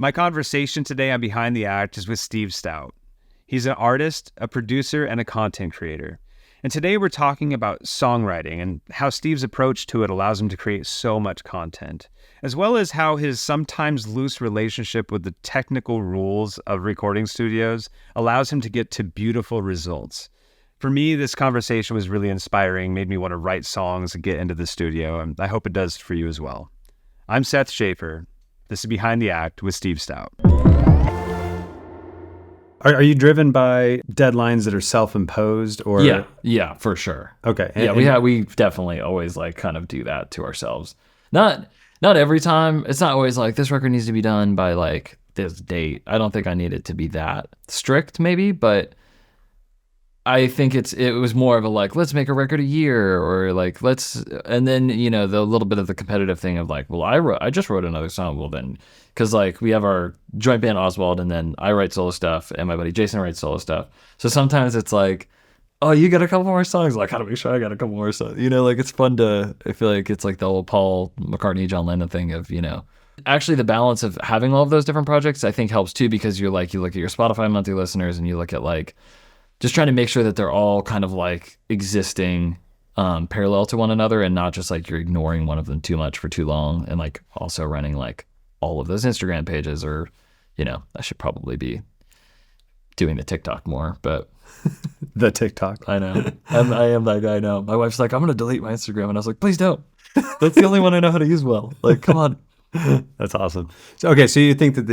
My conversation today on Behind the Act is with Steve Stout. He's an artist, a producer, and a content creator. And today we're talking about songwriting and how Steve's approach to it allows him to create so much content, as well as how his sometimes loose relationship with the technical rules of recording studios allows him to get to beautiful results. For me, this conversation was really inspiring, made me want to write songs and get into the studio, and I hope it does for you as well. I'm Seth Schaeffer. This is Behind the Act with Steve Stout. Are you driven by deadlines that are self-imposed, or? Yeah, for sure. Okay. We definitely always like kind of do that to ourselves. Not every time. It's not always like this record needs to be done by like this date. I don't think I need it to be that strict, maybe, but I think it was more of a like, let's make a record a year, or like and then the little bit of the competitive thing of like, well, I just wrote another song. Well then, because like we have our joint band Øzwald, and then I write solo stuff, and my buddy Jason writes solo stuff. So sometimes it's like, oh, you got a couple more songs. Like, how to make sure I got a couple more songs. Like it's fun to. I feel like it's like the old Paul McCartney, John Lennon thing of Actually, the balance of having all of those different projects, I think, helps too, because you look at your Spotify monthly listeners, and you look at like. Just trying to make sure that they're all kind of like existing parallel to one another, and not just like you're ignoring one of them too much for too long, and like also running like all of those Instagram pages, or I should probably be doing the TikTok more, but the TikTok. I know. I am that guy now. My wife's like, I'm gonna delete my Instagram, and I was like, please don't. That's the only one I know how to use well. Like, come on. That's awesome. So you think that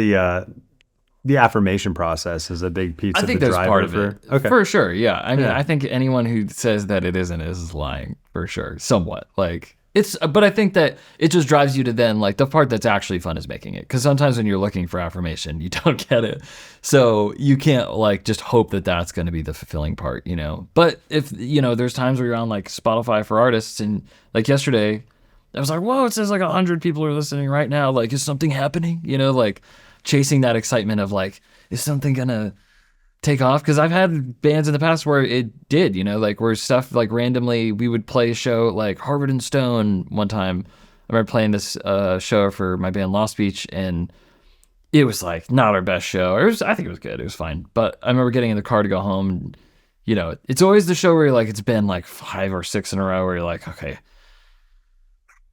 the affirmation process is a big piece of the driver? I think that's part of it. Okay. For sure, yeah. I mean, I think anyone who says that it isn't is lying, for sure, somewhat. Like, but I think that it just drives you to then, like, the part that's actually fun is making it. Because sometimes when you're looking for affirmation, you don't get it. So you can't, like, just hope that that's going to be the fulfilling part, But if, there's times where you're on, like, Spotify for artists, and, like, yesterday, I was like, whoa, it says, like, 100 people are listening right now. Like, is something happening? Like... chasing that excitement of like, is something gonna take off? Because I've had bands in the past where it did, like where stuff like randomly we would play a show like Harvard and Stone one time. I remember playing this show for my band Lost Beach, and it was like not our best show. I think it was good. It was fine. But I remember getting in the car to go home. And, it's always the show where you're like, it's been like 5 or 6 in a row where you're like, okay,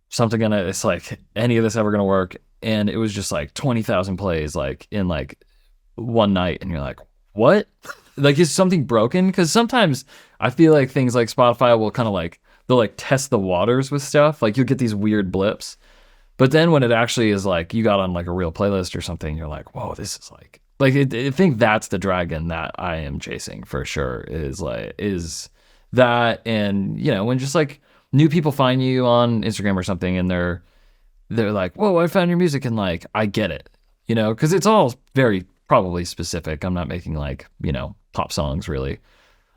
it's like any of this ever gonna work? And it was just like 20,000 plays like in like one night, and you're like, what? Like, is something broken? Because sometimes I feel like things like Spotify will kind of like, they'll like test the waters with stuff. Like you'll get these weird blips, but then when it actually is like you got on like a real playlist or something, you're like, whoa, this is like I think that's the dragon that I am chasing for sure, is that. And when just like new people find you on Instagram or something, and they're like, whoa, I found your music, and like, I get it, because it's all very probably specific. I'm not making like, pop songs really.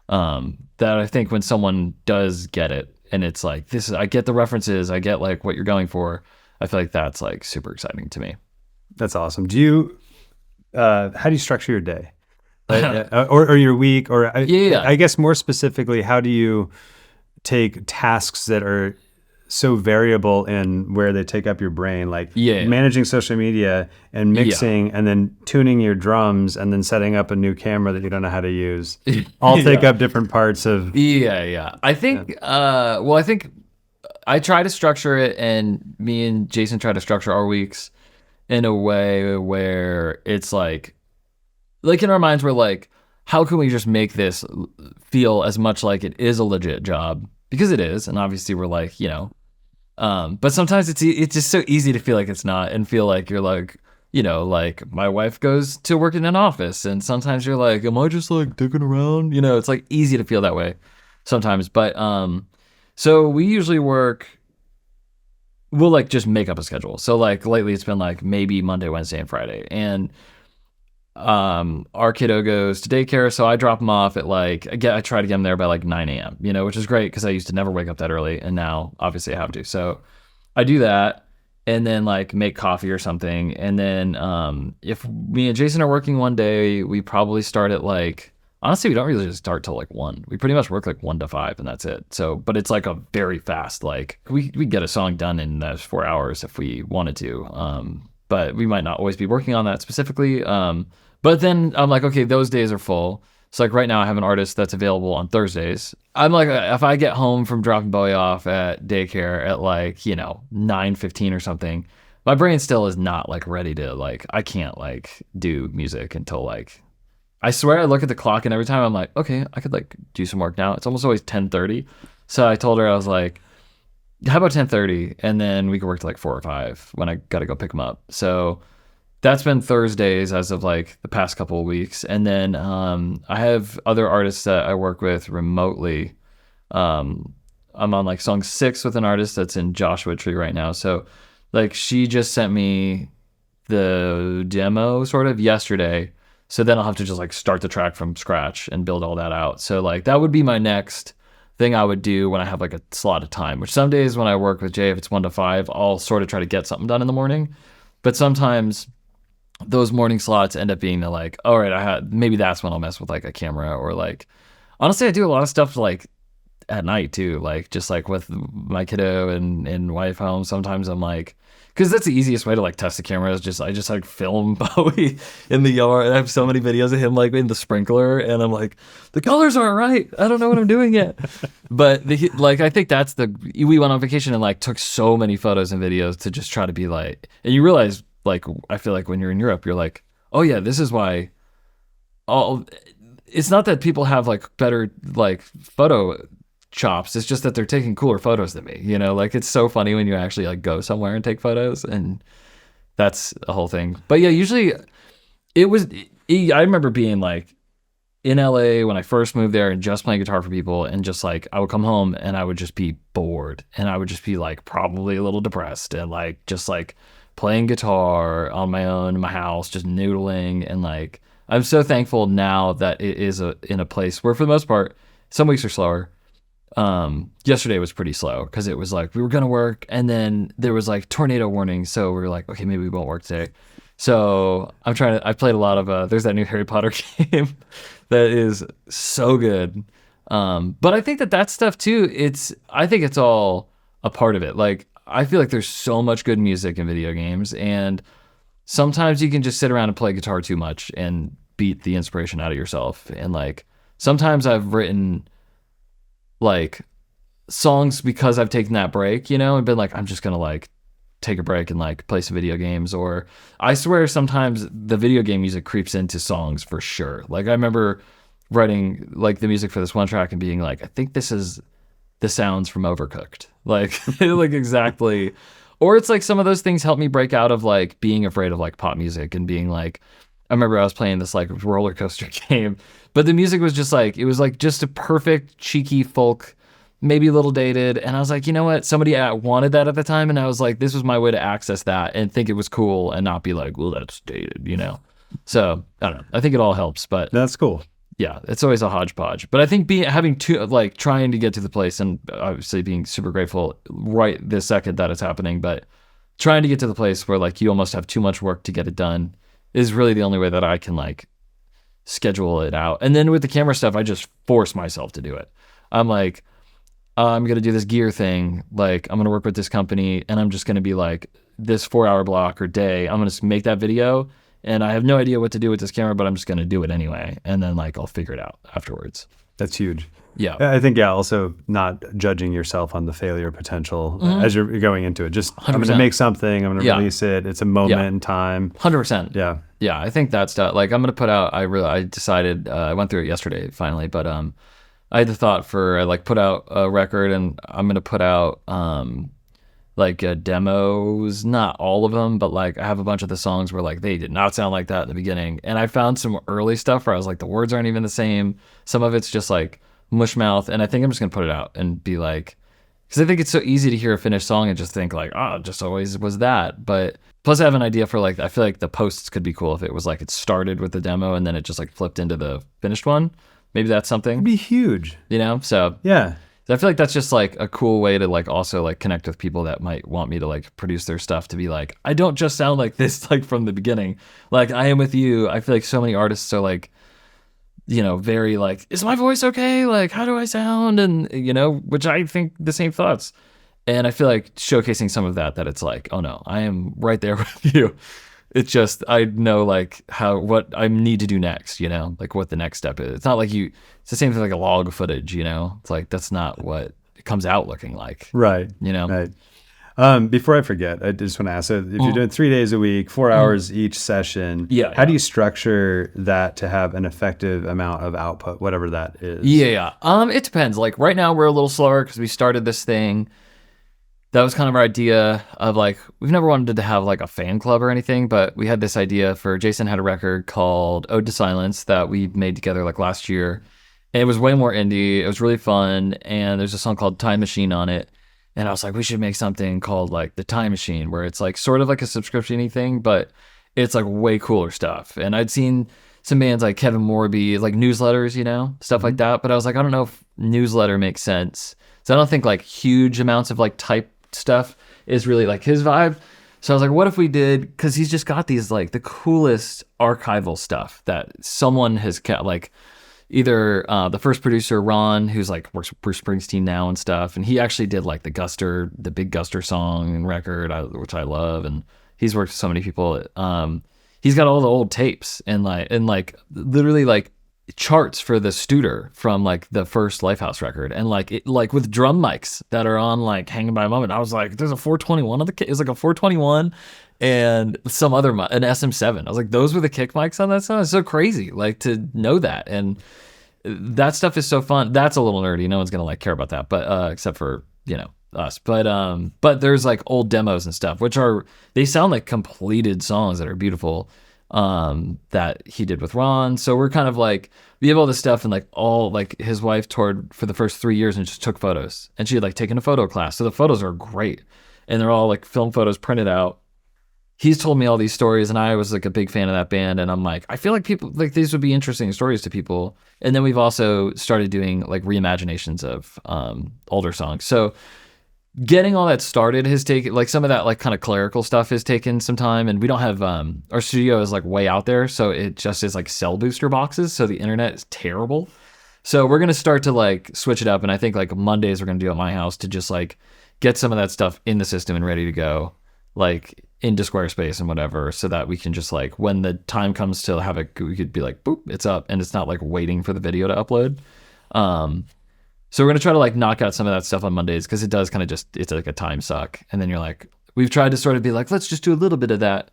That I think when someone does get it, and it's like, I get the references, I get like what you're going for, I feel like that's like super exciting to me. That's awesome. Do you, how do you structure your day? or your week? Or I guess more specifically, how do you take tasks that are so variable in where they take up your brain, like managing social media and mixing and then tuning your drums and then setting up a new camera that you don't know how to use, all take up different parts of... I think, I think I try to structure it, and me and Jason try to structure our weeks in a way where it's like in our minds, we're like, how can we just make this feel as much like it is a legit job? Because it is, and obviously we're like, but sometimes it's just so easy to feel like it's not, and feel like you're like, like my wife goes to work in an office, and sometimes you're like, am I just like dicking around? It's like easy to feel that way sometimes. But so we usually we'll like just make up a schedule. So like lately it's been like maybe Monday, Wednesday, and Friday, and our kiddo goes to daycare, so I drop him off at like, I try to get him there by like 9 a.m., which is great because I used to never wake up that early, and now obviously I have to. So I do that, and then like make coffee or something. And then if me and Jason are working one day, we probably start at like, honestly, we don't really just start till like 1. We pretty much work like 1 to 5, and that's it. So, but it's like a very fast, like we get a song done in those 4 hours if we wanted to. but we might not always be working on that specifically. But then I'm like, okay, those days are full. So like right now I have an artist that's available on Thursdays. I'm like, if I get home from dropping Bowie off at daycare at like, 9:15 or something, my brain still is not like ready to like, I can't like do music until like, I swear I look at the clock and every time I'm like, okay, I could like do some work now. It's almost always 10:30. So I told her, I was like, how about 10:30? And then we could work to like 4 or 5 when I got to go pick them up. So that's been Thursdays as of like the past couple of weeks. And then I have other artists that I work with remotely. I'm on like song 6 with an artist that's in Joshua Tree right now. So like she just sent me the demo sort of yesterday. So then I'll have to just like start the track from scratch and build all that out. So like that would be my next thing I would do when I have like a slot of time, which some days when I work with Jay, if it's 1 to 5, I'll sort of try to get something done in the morning. But sometimes those morning slots end up being the like, all right, maybe that's when I'll mess with like a camera, or like, honestly, I do a lot of stuff like at night too, like just like with my kiddo and wife home. Sometimes I'm like, because that's the easiest way to like test the camera is I just like film Bowie in the yard. I have so many videos of him like in the sprinkler, and I'm like, the colors aren't right. I don't know what I'm doing yet. But like I think that's we went on vacation and like took so many photos and videos to just try to be like, and you realize like I feel like when you're in Europe, you're like, oh yeah, this is why. It's not that people have like better like photo chops. It's just that they're taking cooler photos than me. Like it's so funny when you actually like go somewhere and take photos, and that's a whole thing. But yeah, usually I remember being like in LA when I first moved there and just playing guitar for people, and just like I would come home and I would just be bored, and I would just be like probably a little depressed, and like just like playing guitar on my own in my house, just noodling. And like I'm so thankful now that it is in a place where for the most part some weeks are slower. Yesterday was pretty slow because it was like we were gonna work and then there was like tornado warning, so we were like, okay, maybe we won't work today. So I played a lot of there's that new Harry Potter game that is so good. But I think that stuff too, I think it's all a part of it. Like I feel like there's so much good music in video games, and sometimes you can just sit around and play guitar too much and beat the inspiration out of yourself. And like sometimes I've written like songs because I've taken that break, and been like, I'm just gonna like take a break and like play some video games. Or I swear sometimes the video game music creeps into songs for sure. Like I remember writing like the music for this one track and being like, I think this is the sounds from Overcooked. Like like exactly. Or it's like some of those things help me break out of like being afraid of like pop music and being like, I remember I was playing this like roller coaster game, but the music was just like, it was like just a perfect cheeky folk, maybe a little dated. And I was like, you know what? Somebody wanted that at the time. And I was like, this was my way to access that and think it was cool and not be like, well, that's dated, So I don't know. I think it all helps, but that's cool. Yeah, it's always a hodgepodge. But I think trying to get to the place, and obviously being super grateful right this second that it's happening, but trying to get to the place where like you almost have too much work to get it done is really the only way that I can like schedule it out. And then with the camera stuff, I just force myself to do it. I'm like, I'm going to do this gear thing. Like I'm going to work with this company and I'm just going to be like this 4-hour block or day. I'm going to make that video. And I have no idea what to do with this camera, but I'm just going to do it anyway. And then like, I'll figure it out afterwards. That's huge. Yeah. I think, also not judging yourself on the failure potential as you're going into it. Just, 100%. I'm going to make something. I'm going to release it. It's a moment in time. 100%. Yeah. Yeah. I think that's like, I'm going to put out, I decided, I went through it yesterday finally, but I had the thought for like put out a record, and I'm going to put out like demos, not all of them, but like I have a bunch of the songs where like they did not sound like that in the beginning. And I found some early stuff where I was like, the words aren't even the same. Some of it's just like mush mouth. And I think I'm just going to put it out and be like, because I think it's so easy to hear a finished song and just think like, oh, it just always was that. But plus I have an idea for like, I feel like the posts could be cool if it was like it started with the demo and then it just like flipped into the finished one. Maybe that's something. It'd be huge. So yeah. I feel like that's just like a cool way to like also like connect with people that might want me to like produce their stuff, to be like, I don't just sound like this like from the beginning. Like I am with you. I feel like so many artists are like, very like, is my voice okay? Like, how do I sound? And, which I think the same thoughts. And I feel like showcasing some of that it's like, oh no, I am right there with you. It's just, I know like what I need to do next, like what the next step is. It's not like it's the same thing like a log footage, It's like, that's not what it comes out looking like. Right. Right. Before I forget, I just want to ask, so if you're doing 3 days a week, 4 hours each session, how do you structure that to have an effective amount of output, whatever that is? Yeah. It depends. Like right now we're a little slower because we started this thing. That was kind of our idea of like, we've never wanted to have like a fan club or anything, but we had this idea Jason had a record called Ode to Silence that we made together like last year. And it was way more indie. It was really fun. And there's a song called Time Machine on it. And I was like, we should make something called like the Time Machine, where it's like sort of like a subscription-y thing, but it's like way cooler stuff. And I'd seen some bands like Kevin Morby, like newsletters, stuff like that. But I was like, I don't know if newsletter makes sense. So I don't think like huge amounts of like type stuff is really like his vibe. So I was like, what if we did, because he's just got these like the coolest archival stuff that someone has kept, like either the first producer, Ron, who's like works with Bruce Springsteen now and stuff. And he actually did like the big Guster song and record, which I love. And he's worked with so many people. He's got all the old tapes and literally like charts for the Studer from like the first Lifehouse record. And like with drum mics that are on like Hanging by a Moment. I was like, there's a 421 on the kit. It's like a 421 and some other an SM7. I was like, those were the kick mics on that song. It's so crazy, like to know that. And that stuff is so fun. That's a little nerdy. No one's gonna like care about that, but except for us. But there's like old demos and stuff, they sound like completed songs that are beautiful. That he did with Ron. So we're kind of like, we have all this stuff, and like all like his wife toured for the first 3 years and just took photos, and she had like taken a photo class. So the photos are great, and they're all like film photos printed out. He's told me all these stories, and I was like a big fan of that band, and I'm like, I feel like people like these would be interesting stories to people. And then we've also started doing like reimaginations of older songs. So getting all that started has taken, like some of that like kind of clerical stuff has taken some time, and we don't have our studio is like way out there, so it just is like cell booster boxes, so the internet is terrible. So we're gonna start to like switch it up, and I think like Mondays we're gonna do at my house to just like get some of that stuff in the system and ready to go, like into Squarespace and whatever, so that we can just like, when the time comes to have it, we could be like, boop, it's up, and it's not like waiting for the video to upload. So we're going to try to like knock out some of that stuff on Mondays, because it does kind of it's like a time suck. And then you're like, we've tried to sort of be like, let's just do a little bit of that.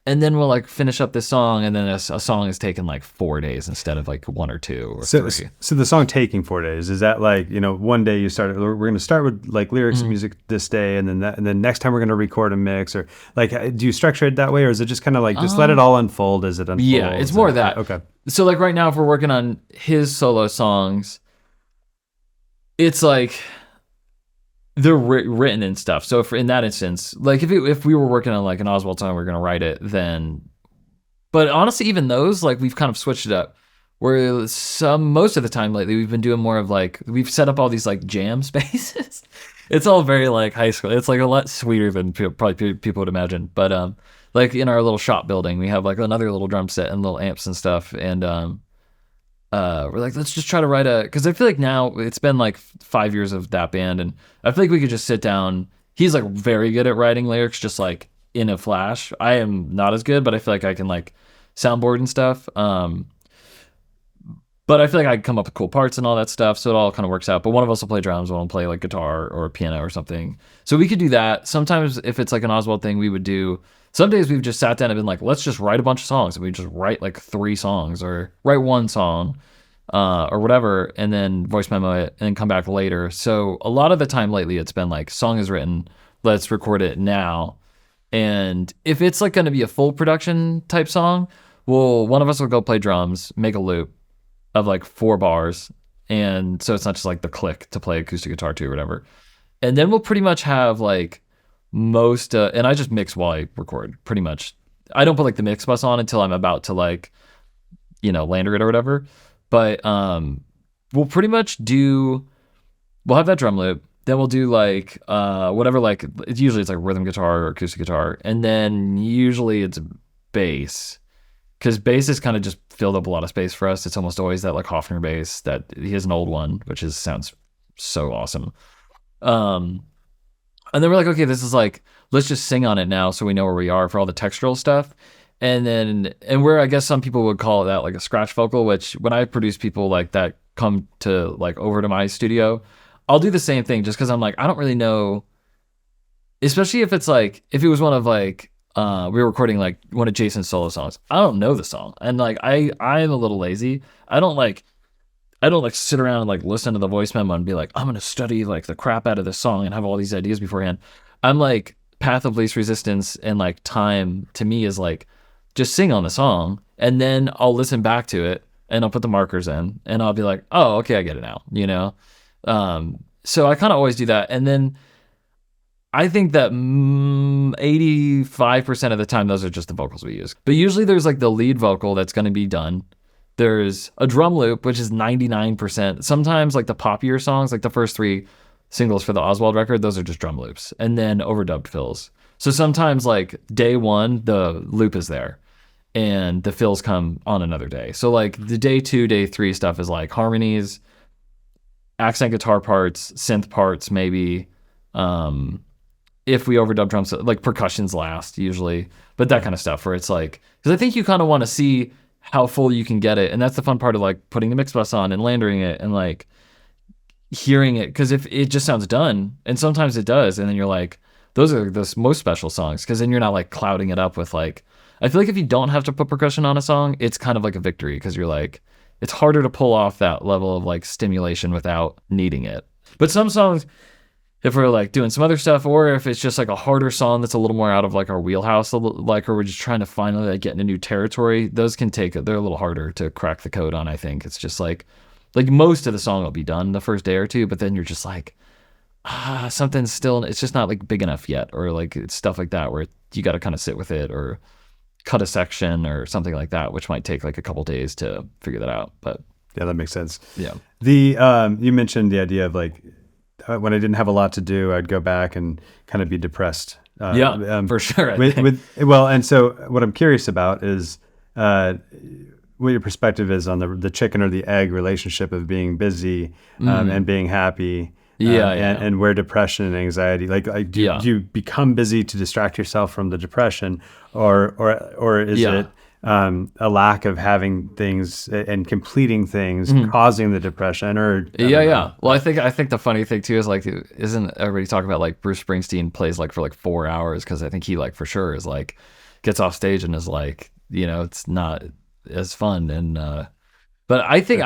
And then we'll like finish up this song. And then a song is taken like 4 days instead of like 1 or 2 or 3. So the song taking 4 days, is that like, one day you started, we're going to start with like lyrics and music this day. And then next time we're going to record a mix, or like, do you structure it that way? Or is it just kind of like, just let it all unfold as it unfolds? Yeah, it's more that. Okay. So like right now, if we're working on his solo songs, it's like they're written and stuff. So in that instance, like if we were working on like an Øzwald song, we're going to write it then. But honestly, even those, like we've kind of switched it up, where most of the time lately, we've been doing more of like, we've set up all these like jam spaces. It's all very like high school. It's like a lot sweeter than probably people would imagine. But like in our little shop building, we have like another little drum set and little amps and stuff. And we're like, let's just try to write because I feel like now it's been like 5 years of that band, and I feel like we could just sit down. He's like very good at writing lyrics, just like in a flash. I am not as good, but I feel like I can like soundboard and stuff. But I feel like I can come up with cool parts and all that stuff, so it all kind of works out. But one of us will play drums, one will play like guitar or piano or something. So we could do that. Sometimes if it's like an Øzwald thing, we would do. Some days we've just sat down and been like, let's just write a bunch of songs, and we just write like 3 songs or write 1 song or whatever, and then voice memo it and then come back later. So a lot of the time lately it's been like, song is written, let's record it now. And if it's like going to be a full production type song, one of us will go play drums, make a loop of like 4 bars, and so it's not just like the click to play acoustic guitar to or whatever. And then we'll pretty much have like most and I just mix while I record, pretty much. I don't put like the mix bus on until I'm about to like lander it or whatever. But we'll pretty much we'll have that drum loop, then we'll do like whatever, like usually it's like rhythm guitar or acoustic guitar, and then usually it's bass, because bass has kind of just filled up a lot of space for us. It's almost always that like Hofner bass, that he has an old one, which sounds so awesome. And then we're like, okay, this is like, let's just sing on it now so we know where we are for all the textural stuff. And where I guess some people would call that like a scratch vocal, which when I produce people like that come to like over to my studio, I'll do the same thing just because I'm like, I don't really know, especially if it's like, if it was one of like, we were recording like one of Jason's solo songs. I don't know the song. And like, I'm a little lazy. I don't like sit around and like listen to the voice memo and be like, I'm going to study like the crap out of this song and have all these ideas beforehand. I'm like, path of least resistance and like time to me is like, just sing on the song and then I'll listen back to it and I'll put the markers in and I'll be like, oh, okay, I get it now, you know? So I kind of always do that. And then I think that 85% of the time, those are just the vocals we use. But usually there's like the lead vocal that's going to be done. There's a drum loop, which is 99%. Sometimes like the poppier songs, like the first 3 singles for the Øzwald record, those are just drum loops and then overdubbed fills. So sometimes like day 1, the loop is there and the fills come on another day. So like the day 2, day 3 stuff is like harmonies, accent guitar parts, synth parts, maybe. If we overdub drums, like percussion's last usually, but that kind of stuff where it's like, because I think you kind of want to see how full you can get it. And that's the fun part of like putting the mix bus on and landering it and like hearing it. Because if it just sounds done, and sometimes it does, and then you're like, those are the most special songs because then you're not like clouding it up with like, I feel like if you don't have to put percussion on a song, it's kind of like a victory because you're like, it's harder to pull off that level of like stimulation without needing it. But some songs, if we're like doing some other stuff, or if it's just like a harder song that's a little more out of like our wheelhouse, like, or we're just trying to finally like get into new territory, those can they're a little harder to crack the code on. I think it's just like most of the song will be done the first day or two, but then you're just like, something's still, it's just not like big enough yet, or like it's stuff like that where you got to kind of sit with it or cut a section or something like that, which might take like a couple days to figure that out. But yeah, that makes sense. Yeah. You mentioned the idea of like when I didn't have a lot to do, I'd go back and kind of be depressed. For sure. And so what I'm curious about is what your perspective is on the chicken or the egg relationship of being busy and being happy. And where depression and anxiety, do you become busy to distract yourself from the depression, or is it a lack of having things and completing things causing the depression? Or Well, I think the funny thing too is like, isn't everybody talking about like Bruce Springsteen plays like for like 4 hours because I think he like for sure is like gets off stage and is like, you know, it's not as fun and but I think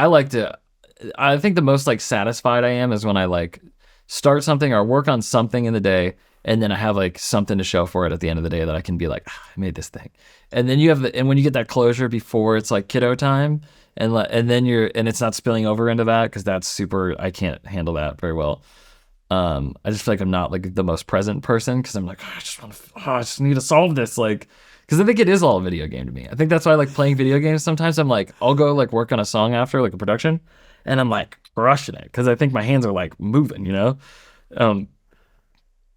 I think the most like satisfied I am is when I like start something or work on something in the day and then I have like something to show for it at the end of the day that I can be like, I made this thing. And then and when you get that closure before it's like kiddo time and then and it's not spilling over into that because that's super, I can't handle that very well. I just feel like I'm not like the most present person because I'm like, I just need to solve this. Like, because I think it is all a video game to me. I think that's why I like playing video games. Sometimes I'm like, I'll go like work on a song after like a production and I'm like crushing it because I think my hands are like moving, you know?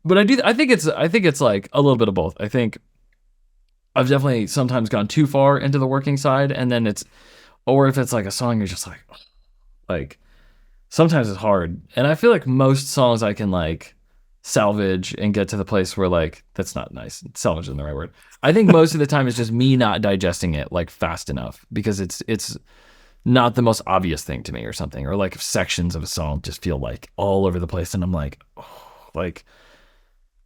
But I think it's like a little bit of both. I think I've definitely sometimes gone too far into the working side and then or if it's like a song, you're just like sometimes it's hard. And I feel like most songs I can like salvage and get to the place where like, that's not nice. Salvage isn't the right word. I think most of the time it's just me not digesting it like fast enough because it's not the most obvious thing to me or something, or like if sections of a song just feel like all over the place and I'm like, like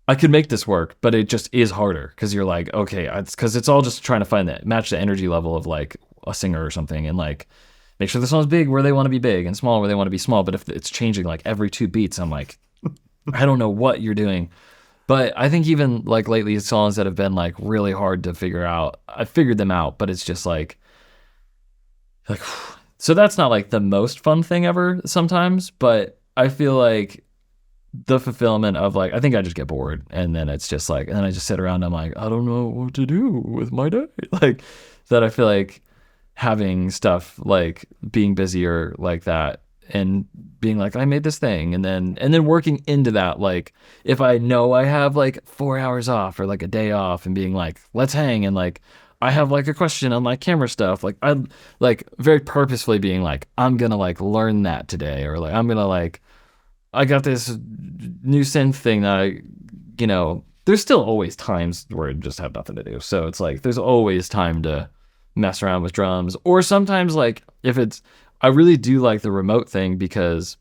I could make this work, but it just is harder because you're like, okay, it's because it's all just trying to find that match the energy level of like a singer or something and like make sure the song's big where they want to be big and small where they want to be small. But if it's changing like every 2 beats, I'm like, I don't know what you're doing. But I think even like lately songs that have been like really hard to figure out, I figured them out, but it's just like, so that's not like the most fun thing ever sometimes, but I feel like the fulfillment of like, I think I just get bored and then it's just like, and then I just sit around and I'm like, I don't know what to do with my day. Like that I feel like having stuff like being busier like that and being like, I made this thing and then working into that. Like if I know I have like 4 hours off or like a day off and being like, let's hang and like, I have like a question on my camera stuff. Like I'm like very purposefully being like, I'm going to like learn that today. Or like, I'm going to like, I got this new synth thing that I there's still always times where I just have nothing to do. So it's like there's always time to mess around with drums. Or sometimes like I really do like the remote thing because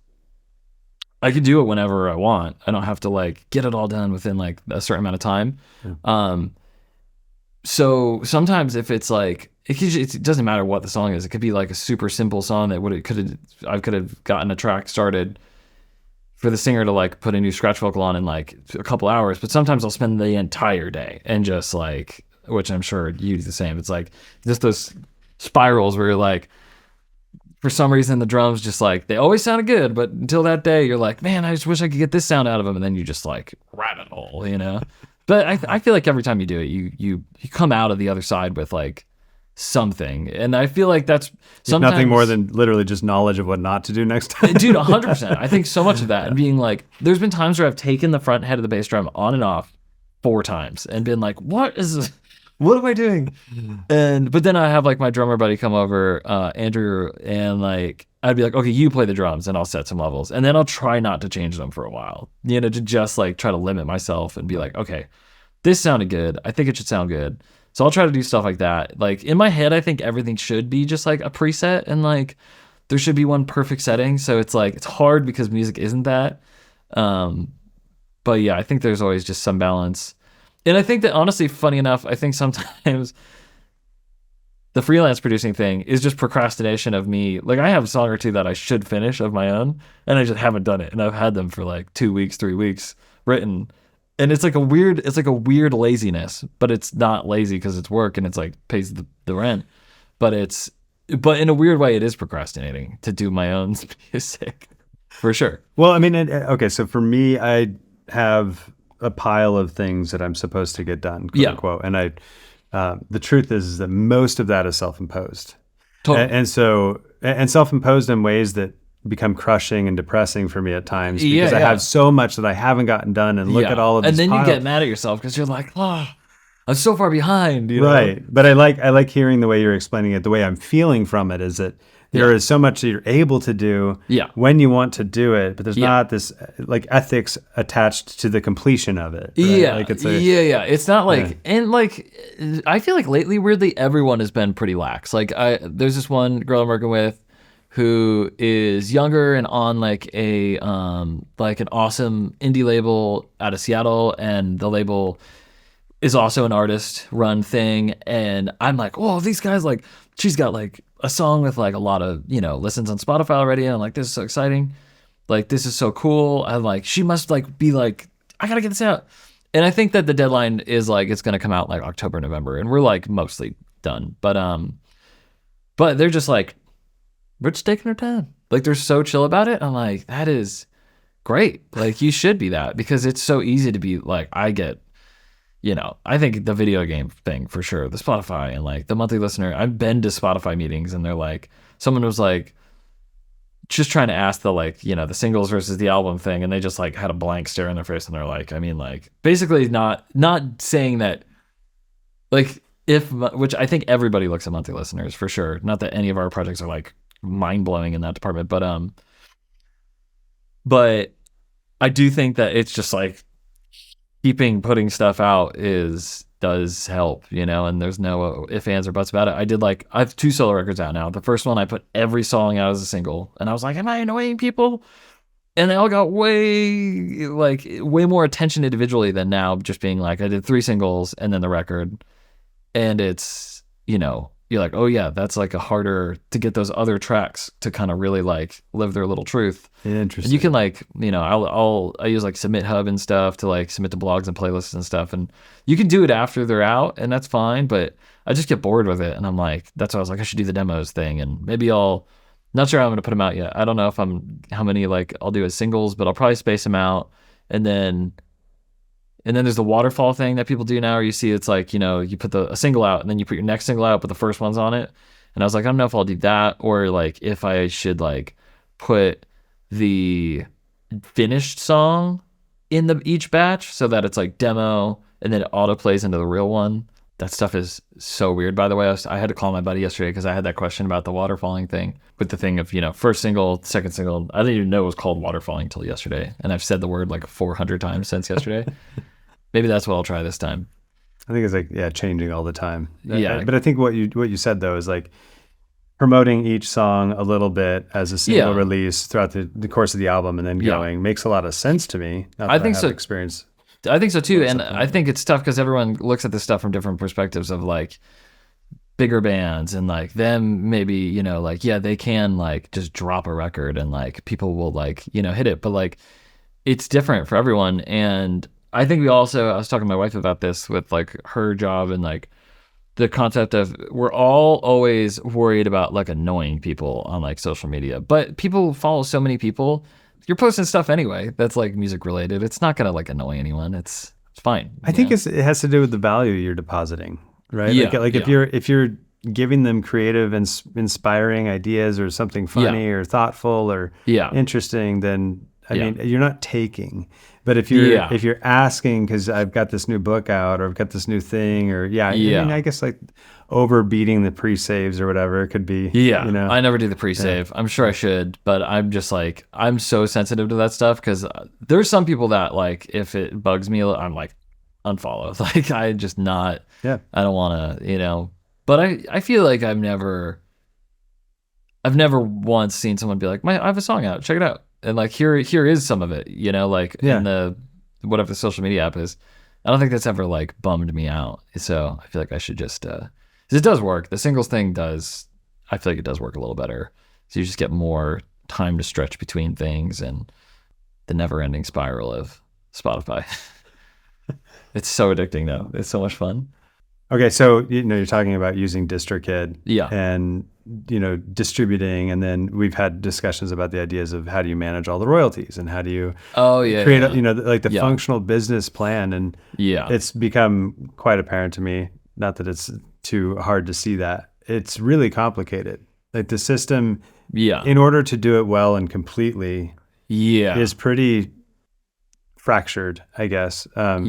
I can do it whenever I want. I don't have to like get it all done within like a certain amount of time. Yeah. So sometimes if it's like, it doesn't matter what the song is. It could be like a super simple song that I could have gotten a track started for the singer to like put a new scratch vocal on in like a couple hours. But sometimes I'll spend the entire day and just like, which I'm sure you do the same. It's like just those spirals where you're like, for some reason the drums just like, they always sounded good, but until that day you're like, man, I just wish I could get this sound out of them. And then you just like rabbit hole, But I feel like every time you do it, you come out of the other side with like something. And I feel like that's sometimes nothing more than literally just knowledge of what not to do next time. Dude, 100%. I think so much of that. And being like, there's been times where I've taken the front head of the bass drum on and off 4 times and been like, what is this? What am I doing? But then I have like my drummer buddy come over, Andrew, and like I'd be like, okay, you play the drums and I'll set some levels. And then I'll try not to change them for a while, to just like try to limit myself and be like, okay, this sounded good. I think it should sound good. So I'll try to do stuff like that. Like in my head, I think everything should be just like a preset and like there should be one perfect setting. So it's like, it's hard because music isn't that. But yeah, I think there's always just some balance. And I think that honestly, funny enough, I think sometimes the freelance producing thing is just procrastination of me. Like I have a song or two that I should finish of my own and I just haven't done it. And I've had them for like 2 weeks, 3 weeks written. And it's like a weird laziness, but it's not lazy because it's work and it's like pays the rent. But in a weird way, it is procrastinating to do my own music for sure. Well, I mean, okay. So for me, I have a pile of things that I'm supposed to get done, quote unquote. And the truth is that most of that is self-imposed. Totally. And self-imposed in ways that become crushing and depressing for me at times because I have so much that I haven't gotten done and look at all of this. And then you get mad at yourself because you're like, oh, I'm so far behind. Right. But I like hearing the way you're explaining it. The way I'm feeling from it is that there is so much that you're able to do when you want to do it, but there's not this like ethics attached to the completion of it. Right? Yeah. Like it's It's not like, and like, I feel like lately, weirdly, everyone has been pretty lax. Like there's this one girl I'm working with who is younger and on like a like an awesome indie label out of Seattle, and the label is also an artist run thing. And I'm like, oh, these guys, like, she's got like a song with like a lot of, listens on Spotify already. And I'm like, this is so exciting. Like, this is so cool. I'm like, she must like be like, I gotta get this out. And I think that the deadline is like, it's gonna come out like October, November, and we're like mostly done. But they're just like, we're just taking our time. Like, they're so chill about it. I'm like, that is great. Like, you should be that, because it's so easy to be like, I think the video game thing for sure, the Spotify and like the monthly listener, I've been to Spotify meetings and they're like, someone was like, just trying to ask the like, the singles versus the album thing. And they just like had a blank stare in their face. And they're like, I mean, like, basically not saying that, like, which I think everybody looks at monthly listeners for sure. Not that any of our projects are like mind blowing in that department, but I do think that it's just like putting stuff out does help, and there's no ifs, ands, or buts about it. I have 2 solo records out now. The first one I put every song out as a single, and I was like, am I annoying people? And they all got way more attention individually than now just being like, I did 3 singles and then the record. And it's, you're like, oh yeah, that's like a harder to get those other tracks to kind of really like live their little truth. Interesting. And you can like, I use like Submit Hub and stuff to like submit to blogs and playlists and stuff. And you can do it after they're out, and that's fine. But I just get bored with it. And I'm like, that's why I was like, I should do the demos thing. And maybe not sure how I'm going to put them out yet. I don't know how many like I'll do as singles, but I'll probably space them out. And then there's the waterfall thing that people do now, where you see it's like, you put a single out and then you put your next single out, but the first one's on it. And I was like, I don't know if I'll do that, or like if I should like put the finished song in each batch so that it's like demo and then it auto plays into the real one. That stuff is so weird, by the way. I had to call my buddy yesterday because I had that question about the waterfalling thing with the thing of, first single, second single. I didn't even know it was called waterfalling until yesterday. And I've said the word like 400 times since yesterday. maybe that's what I'll try this time. I think it's like, changing all the time. Yeah. But I think what you said though is like promoting each song a little bit as a single release throughout the course of the album and then going makes a lot of sense to me. Not that I think have so. Experience. I think so too. And I think it's tough because everyone looks at this stuff from different perspectives of like bigger bands and like them maybe, you know, like, yeah, they can like just drop a record and like people will like, you know, hit it. But like it's different for everyone. And I think I was talking to my wife about this with like her job and like the concept of we're all always worried about like annoying people on like social media, but people follow so many people. You're posting stuff anyway that's like music related. It's not gonna like annoy anyone. It's fine. I think it has to do with the value you're depositing, right? Yeah, like if you're giving them creative and inspiring ideas or something funny or thoughtful or interesting, then I mean you're not taking. But if you're asking because I've got this new book out or I've got this new thing or I mean, I guess like overbeating the pre-saves or whatever it could be. Yeah, you know? I never do the pre-save. I'm sure I should, but I'm just like I'm so sensitive to that stuff because there's some people that like if it bugs me, I'm like unfollow. Like I just not. Yeah. I don't want to, you know. But I feel like I've never once seen someone be like, I have a song out, check it out. And like here is some of it, you know, like in the whatever the social media app is. I don't think that's ever like bummed me out. So I feel like I should just 'cause it does work. The singles thing does. I feel like it does work a little better. So you just get more time to stretch between things and the never-ending spiral of Spotify. It's so addicting though. It's so much fun. Okay, so you're talking about using DistroKid and distributing, and then we've had discussions about the ideas of how do you manage all the royalties and how do you create like the functional business plan, and it's become quite apparent to me, not that it's too hard to see that it's really complicated. Like the system in order to do it well and completely is pretty fractured, I guess. And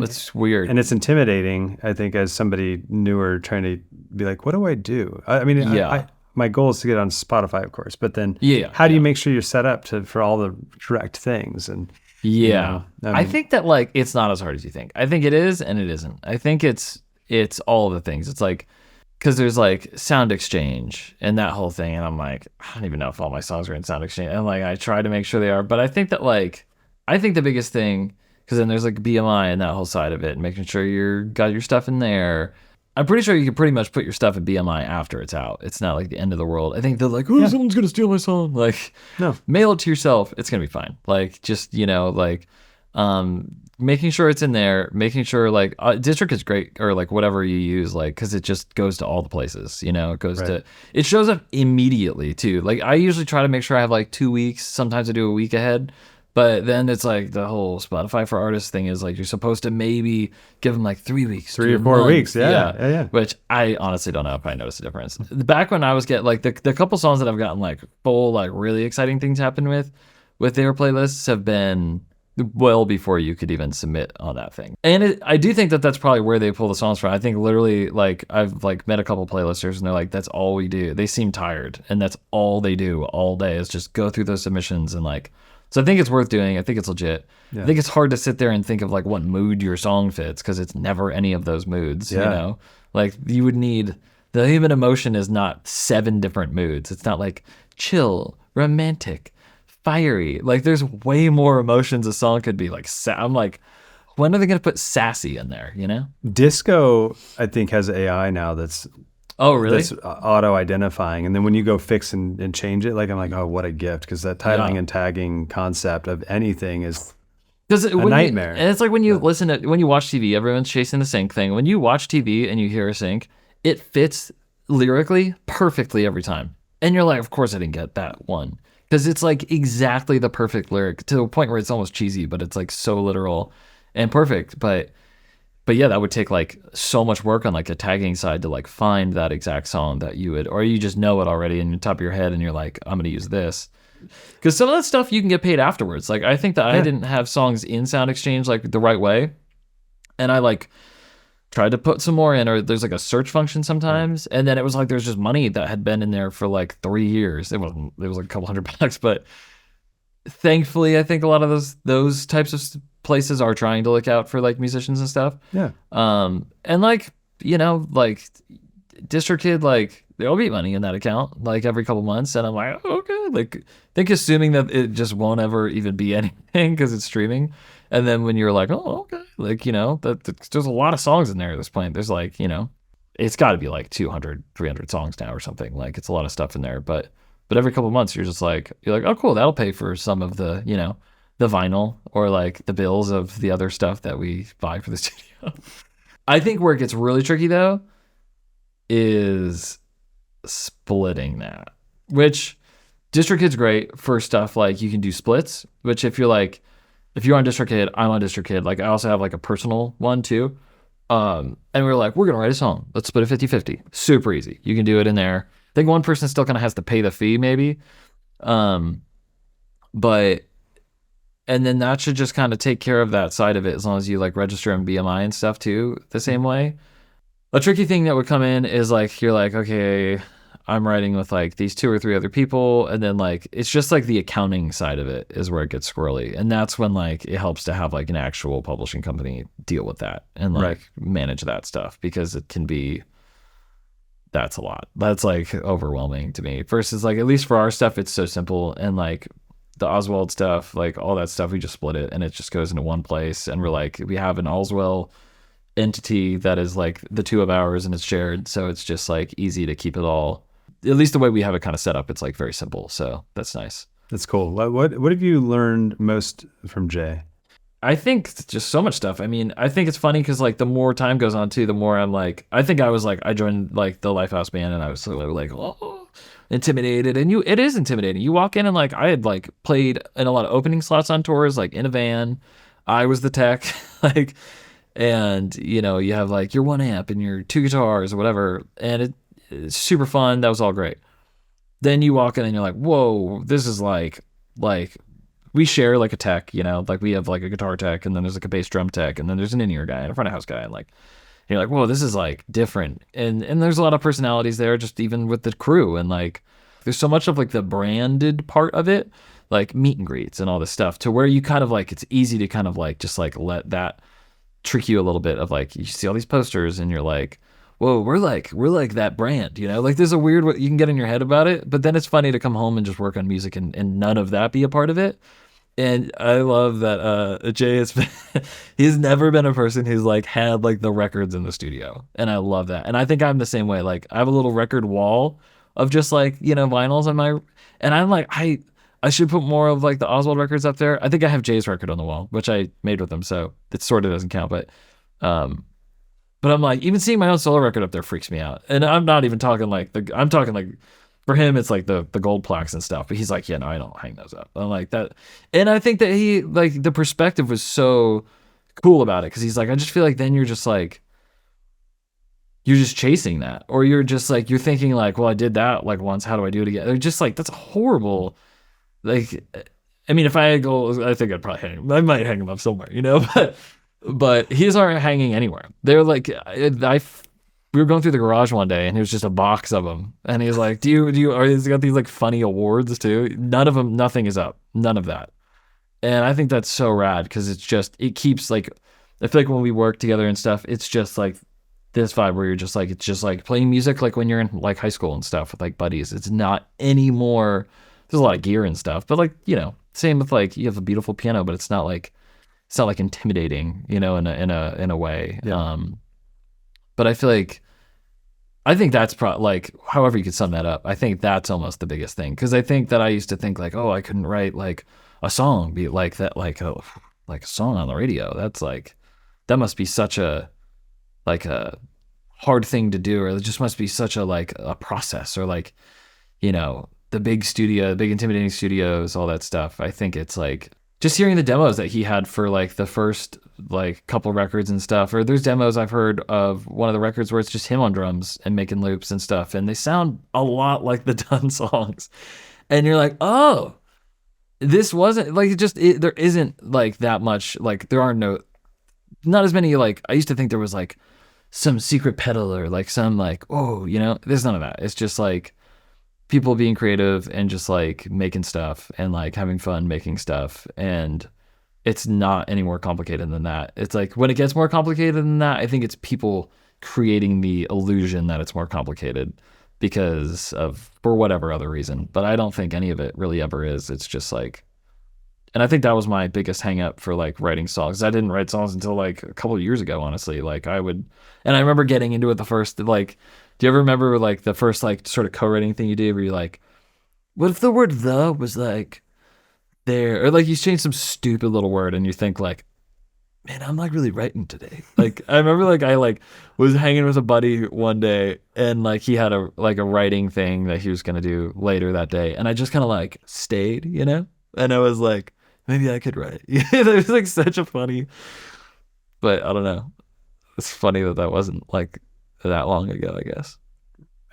it's weird. And it's intimidating, I think, as somebody newer trying to be like, what do I do? I mean, my goal is to get on Spotify, of course, but then how do you make sure you're set up for all the correct things? And I think that like, it's not as hard as you think. I think it is, and it isn't. I think it's all of the things. It's like, because there's like Sound Exchange and that whole thing. And I'm like, I don't even know if all my songs are in Sound Exchange. And like, I try to make sure they are, but I think that like, the biggest thing, because then there's like BMI and that whole side of it, and making sure got your stuff in there. I'm pretty sure you can pretty much put your stuff in BMI after it's out. It's not like the end of the world. I think they're like, someone's going to steal my song. Like, no, mail it to yourself. It's going to be fine. Like, just, making sure it's in there, making sure like District is great, or like whatever you use, like, because it just goes to all the places, it goes to, it shows up immediately too. Like I usually try to make sure I have like 2 weeks. Sometimes I do a week ahead. But then it's like the whole Spotify for Artists thing is like you're supposed to maybe give them like 3 weeks, 3 or 4 weeks, yeah. Which I honestly don't know if I noticed a difference. Back when I was getting like the couple songs that I've gotten like full like really exciting things happen with their playlists have been well before you could even submit on that thing. And I do think that that's probably where they pull the songs from. I think literally like I've like met a couple playlisters and they're like, that's all we do. They seem tired and that's all they do all day is just go through those submissions and like. So I think it's worth doing. I think it's legit. Yeah. I think it's hard to sit there and think of like what mood your song fits because it's never any of those moods, Like you would need, the human emotion is not 7 different moods. It's not like chill, romantic, fiery. Like there's way more emotions a song could be. Like I'm like, when are they going to put sassy in there, Disco, I think, has AI now that's Oh, really? That's auto-identifying. And then when you go fix and change it, like I'm like, oh, what a gift. Because that titling and tagging concept of anything is a nightmare. And it's like when you when you watch TV, everyone's chasing the sync thing. When you watch TV and you hear a sync, it fits lyrically perfectly every time. And you're like, of course I didn't get that one. Because it's like exactly the perfect lyric to a point where it's almost cheesy, but it's like so literal and perfect. But yeah, that would take like so much work on like a tagging side to like find that exact song that you would, or you just know it already in the top of your head and you're like, I'm going to use this. Because some of that stuff you can get paid afterwards. Like I think that I didn't have songs in Sound Exchange like the right way. And I like tried to put some more in, or there's like a search function sometimes. And then it was like, there's just money that had been in there for like 3 years. It was like a couple $100, but thankfully I think a lot of those types of places are trying to look out for like musicians and stuff. Yeah. And like, you know, like DistroKid, like there'll be money in that account like every couple months, and I'm like, oh, okay, like I think assuming that it just won't ever even be anything because it's streaming, and then when you're like, oh, okay, like, you know, there's a lot of songs in there at this point. There's like, you know, it's got to be like 200, 300 songs now or something. Like it's a lot of stuff in there, but every couple months you're like, oh, cool, that'll pay for some of the, you know, the vinyl or like the bills of the other stuff that we buy for the studio. I think where it gets really tricky though is splitting that, which DistroKid's great for stuff like you can do splits, which if you're on DistroKid, I'm on DistroKid. Like I also have like a personal one too. And we were like, we're going to write a song. Let's split it 50-50. Super easy. You can do it in there. I think one person still kind of has to pay the fee maybe. But, and then that should just kind of take care of that side of it as long as you like register in BMI and stuff too, the same way. A tricky thing that would come in is like, you're like, okay, I'm writing with like these 2 or 3 other people. And then like, it's just like the accounting side of it is where it gets squirrely. And that's when like, it helps to have like an actual publishing company deal with that and like manage that stuff, because it can be, that's a lot. That's like overwhelming to me versus like, at least for our stuff, it's so simple. And like the Øzwald stuff, like all that stuff, we just split it and it just goes into one place. And we're like, we have an Øzwald entity that is like the 2 of ours and it's shared. So it's just like easy to keep it all, at least the way we have it kind of set up. It's like very simple. So that's nice. That's cool. What have you learned most from Jay? I think just so much stuff. I mean, I think it's funny because like the more time goes on too, the more I'm like, I think I joined like the Lifehouse band and I was sort of like, oh, intimidated. And it is intimidating. You walk in and like I had like played in a lot of opening slots on tours, like in a van. I was the tech, like, and you know, you have like your 1 amp and your 2 guitars or whatever, and it's super fun. That was all great. Then you walk in and you're like, whoa, this is like we share like a tech, you know, like we have like a guitar tech and then there's like a bass drum tech and then there's an in-ear guy and a front of house guy, and like you're like, whoa, this is like different. And there's a lot of personalities there, just even with the crew, and like there's so much of like the branded part of it, like meet and greets and all this stuff, to where you kind of like, it's easy to kind of like just like let that trick you a little bit of like, you see all these posters and you're like, whoa, we're like that brand, you know, like there's a weird what you can get in your head about it, but then it's funny to come home and just work on music and none of that be a part of it. And I love that Jay has been, he's never been a person who's like had like the records in the studio, and I love that. And I think I'm the same way. Like I have a little record wall of just like, you know, vinyls on my, and I'm like, I should put more of like the Øzwald records up there. I think I have Jay's record on the wall, which I made with him, so it sort of doesn't count, but I'm like, even seeing my own solo record up there freaks me out. And I'm not even talking like I'm talking like, for him, it's like the gold plaques and stuff. But he's like, yeah, no, I don't hang those up. I'm like that. And I think that he, like, the perspective was so cool about it. Because he's like, I just feel like then you're just like, you're just chasing that. Or you're just like, you're thinking like, well, I did that like once. How do I do it again? They're just like, that's horrible. Like, I mean, if I had goals, I think I'd probably I might hang them up somewhere, you know? But his aren't hanging anywhere. They're like, we were going through the garage one day and it was just a box of them. And he was like, he's got these like funny awards too. None of them, nothing is up. None of that. And I think that's so rad because it keeps like, I feel like when we work together and stuff, it's just like this vibe where you're just like, it's just like playing music like when you're in like high school and stuff with like buddies. It's not anymore. There's a lot of gear and stuff, but like, you know, same with like, you have a beautiful piano, but it's not like intimidating, you know, in a way. Yeah. But I feel like, I think that's like, however you could sum that up, I think that's almost the biggest thing. Because I think that I used to think like, oh, I couldn't write like a song, be like that, like a song on the radio. That's like, that must be such a hard thing to do, or it just must be such a process, or like, you know, the big intimidating studios, all that stuff. I think it's like, just hearing the demos that he had for like the first like couple records and stuff, or there's demos I've heard of one of the records where it's just him on drums and making loops and stuff, and they sound a lot like the done songs, and you're like, oh, this wasn't like there isn't like that much, like there are not as many, like I used to think there was like some secret pedal or like some like, oh, you know, there's none of that. It's just like people being creative and just like making stuff and like having fun making stuff. And it's not any more complicated than that. It's like when it gets more complicated than that, I think it's people creating the illusion that it's more complicated because of, for whatever other reason. But I don't think any of it really ever is. It's just like, and I think that was my biggest hang up for like writing songs. I didn't write songs until like a couple of years ago, honestly. Like I would, and I remember getting into it the first, like, do you ever remember like the first like sort of co-writing thing you did where you're like, what if the word the was like there, or like you change some stupid little word and you think like, man, I'm like really writing today. Like I remember like I like was hanging with a buddy one day and like he had a like a writing thing that he was gonna do later that day, and I just kind of like stayed, you know, and I was like, maybe I could write. It was like such a funny, but I don't know. It's funny that that wasn't like that long ago, I guess.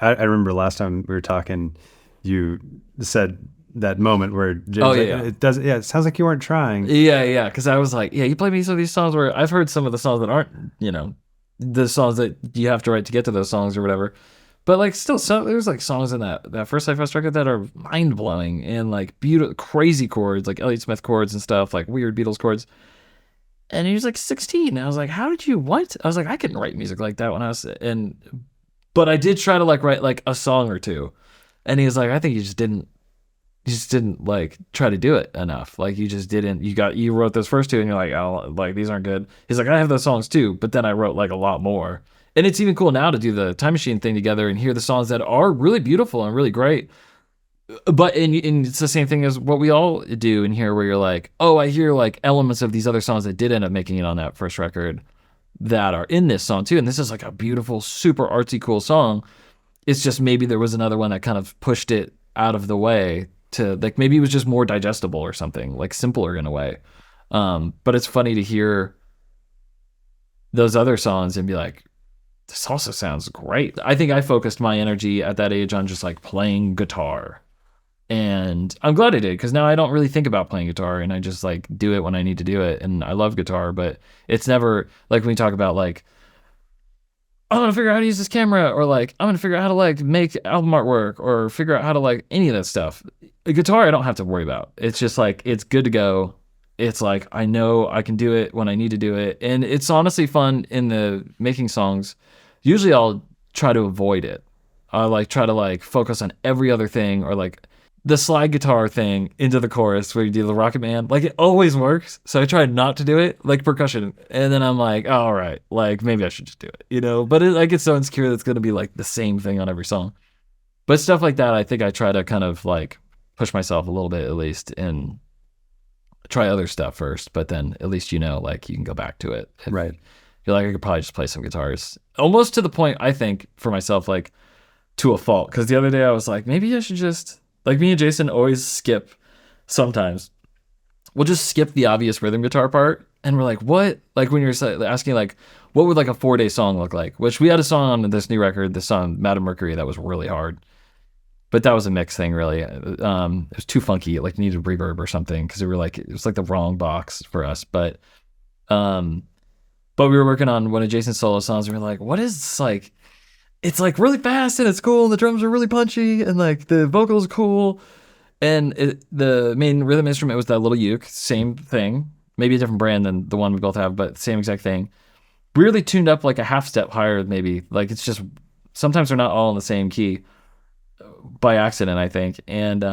I remember last time we were talking, you said that moment where James, Oh, like, yeah. it doesn't. Yeah, it sounds like you weren't trying. Yeah, because I was like, yeah, you play me some of these songs where I've heard some of the songs that aren't, you know, the songs that you have to write to get to those songs or whatever. But like, still, there's like songs in that first Life record that are mind blowing and like beautiful, crazy chords, like Elliott Smith chords and stuff, like weird Beatles chords. And he was like 16. And I was like, how did you what? I was like, I couldn't write music like that when I was but I did try to like write like a song or two. And he was like, I think you just didn't like try to do it enough. Like you just didn't, you wrote those first two and you're like, oh, like these aren't good. He's like, I have those songs too, but then I wrote like a lot more. And it's even cool now to do the Time Machine thing together and hear the songs that are really beautiful and really great. But and it's the same thing as what we all do in here, where you're like, oh, I hear like elements of these other songs that did end up making it on that first record that are in this song too. And this is like a beautiful, super artsy, cool song. It's just maybe there was another one that kind of pushed it out of the way to like, maybe it was just more digestible or something, like simpler in a way. But it's funny to hear those other songs and be like, this also sounds great. I think I focused my energy at that age on just like playing guitar. And I'm glad I did, because now I don't really think about playing guitar and I just like do it when I need to do it. And I love guitar, but it's never like when we talk about like, I'm going to figure out how to use this camera, or like, I'm going to figure out how to like make album artwork, or figure out how to like any of that stuff. A guitar, I don't have to worry about. It's just like, it's good to go. It's like, I know I can do it when I need to do it. And it's honestly fun in the making songs. Usually I'll try to avoid it. I like try to like focus on every other thing, or like the slide guitar thing into the chorus where you do the Rocket Man. Like it always works. So I try not to do it, like percussion. And then I'm like, oh, all right, like maybe I should just do it, you know? But I get so insecure that it's going to be like the same thing on every song. But stuff like that, I think I try to kind of like push myself a little bit at least and try other stuff first. But then at least, you know, like you can go back to it. Right. You're like, I could probably just play some guitars. Almost to the point, I think, for myself, like to a fault. Because the other day I was like, maybe I should just, like me and Jason always skip sometimes. We'll just skip the obvious rhythm guitar part. And we're like, what? Like when you're asking like, what would like a 4-day song look like? Which we had a song on this new record, this song, Madam Mercury, that was really hard. But that was a mix thing, really. It was too funky. It like needed reverb or something, because it was like the wrong box for us. But we were working on one of Jason's solo songs, and we were like, what is this, like, it's like really fast and it's cool and the drums are really punchy and like the vocals are cool. And the main rhythm instrument was that little uke, same thing, maybe a different brand than the one we both have, but same exact thing. Really tuned up like a half step higher, maybe. Like it's just, sometimes they're not all in the same key by accident, I think. And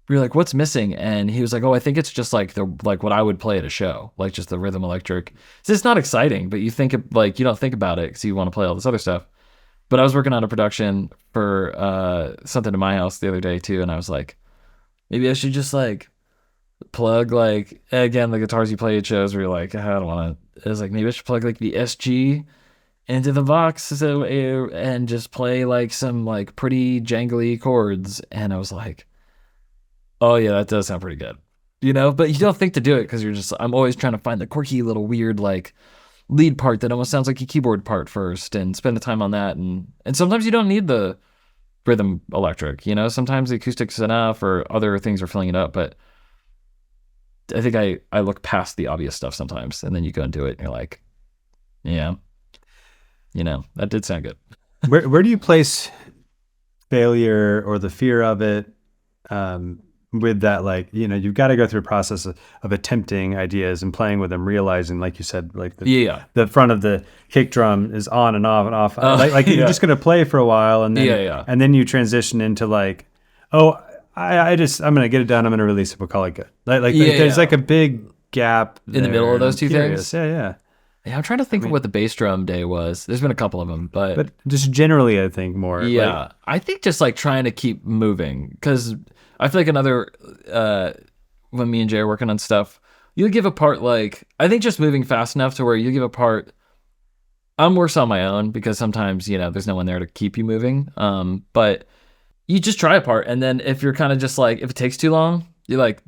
we were like, what's missing? And he was like, oh, I think it's just like what I would play at a show, like just the rhythm electric. So it's not exciting, but you think like, you don't think about it because you want to play all this other stuff. But I was working on a production for something in my house the other day too, and I was like, maybe I should just like plug like, again, the guitars you play at shows where you're like, I don't want to. It was like, maybe I should plug like the SG into the box and just play like some like pretty jangly chords. And I was like, oh yeah, that does sound pretty good, you know. But you don't think to do it because you're just, I'm always trying to find the quirky little weird like lead part that almost sounds like a keyboard part first, and spend the time on that. And sometimes you don't need the rhythm electric, you know. Sometimes the acoustics enough, or other things are filling it up. But I think I look past the obvious stuff sometimes, and then you go and do it, and you're like, yeah, you know, that did sound good. Where do you place failure or the fear of it with that, like, you've got to go through a process of attempting ideas and playing with them, realizing, like you said, like the front of the kick drum is on and off and off. You're just going to play for a while, and then and then you transition into like, oh, I'm going to get it done. I'm going to release it. We'll call it good. There's like a big gap in the middle of those two things. Yeah. Yeah, I'm trying to think of what the bass drum day was. There's been a couple of them, but just generally, I think more. Yeah, I think just like trying to keep moving, because I feel like another when me and Jay are working on stuff, you give a part, like, I think just moving fast enough to where you give a part. I'm worse on my own because sometimes there's no one there to keep you moving. But you just try a part, and then if you're kind of just like, if it takes too long, you're like,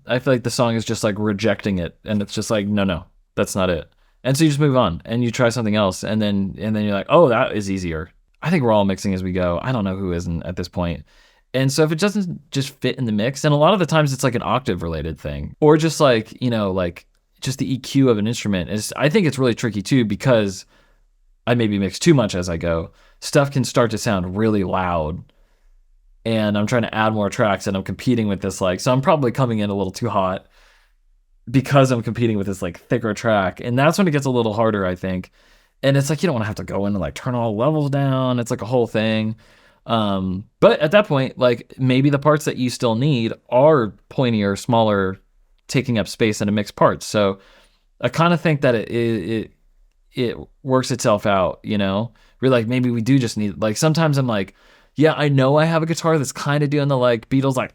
I feel like the song is just like rejecting it, and it's just like, no, that's not it. And so you just move on and you try something else, and then you're like, oh, that is easier. I think we're all mixing as we go. I don't know who isn't at this point. And so if it doesn't just fit in the mix, and a lot of the times it's like an octave related thing, or just like, like just the EQ of an instrument is, I think it's really tricky too, because I maybe mix too much as I go. Stuff can start to sound really loud, and I'm trying to add more tracks, and I'm competing with this, like, so I'm probably coming in a little too hot because I'm competing with this like thicker track. And that's when it gets a little harder, I think. And it's like, you don't want to have to go in and like turn all the levels down. It's like a whole thing. But at that point, like, maybe the parts that you still need are pointier, smaller, taking up space in a mixed parts. So I kind of think that it works itself out, We're like, maybe we do just need, like, sometimes I'm like, yeah, I know I have a guitar that's kind of doing the like Beatles like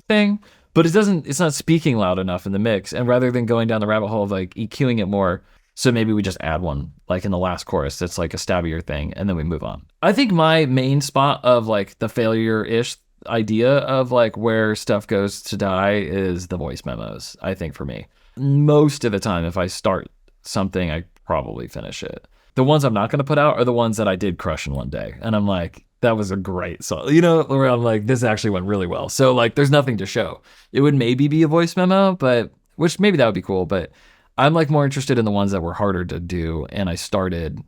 thing, but it's not speaking loud enough in the mix. And rather than going down the rabbit hole of like EQing it more, so maybe we just add one, like in the last chorus, that's like a stabbier thing, and then we move on. I think my main spot of like the failure-ish idea of like where stuff goes to die is the voice memos, I think, for me. Most of the time, if I start something, I probably finish it. The ones I'm not going to put out are the ones that I did crush in one day. And I'm like, that was a great song. Where I'm like, this actually went really well. So like, there's nothing to show. It would maybe be a voice memo, which maybe that would be cool. But I'm like more interested in the ones that were harder to do. And I started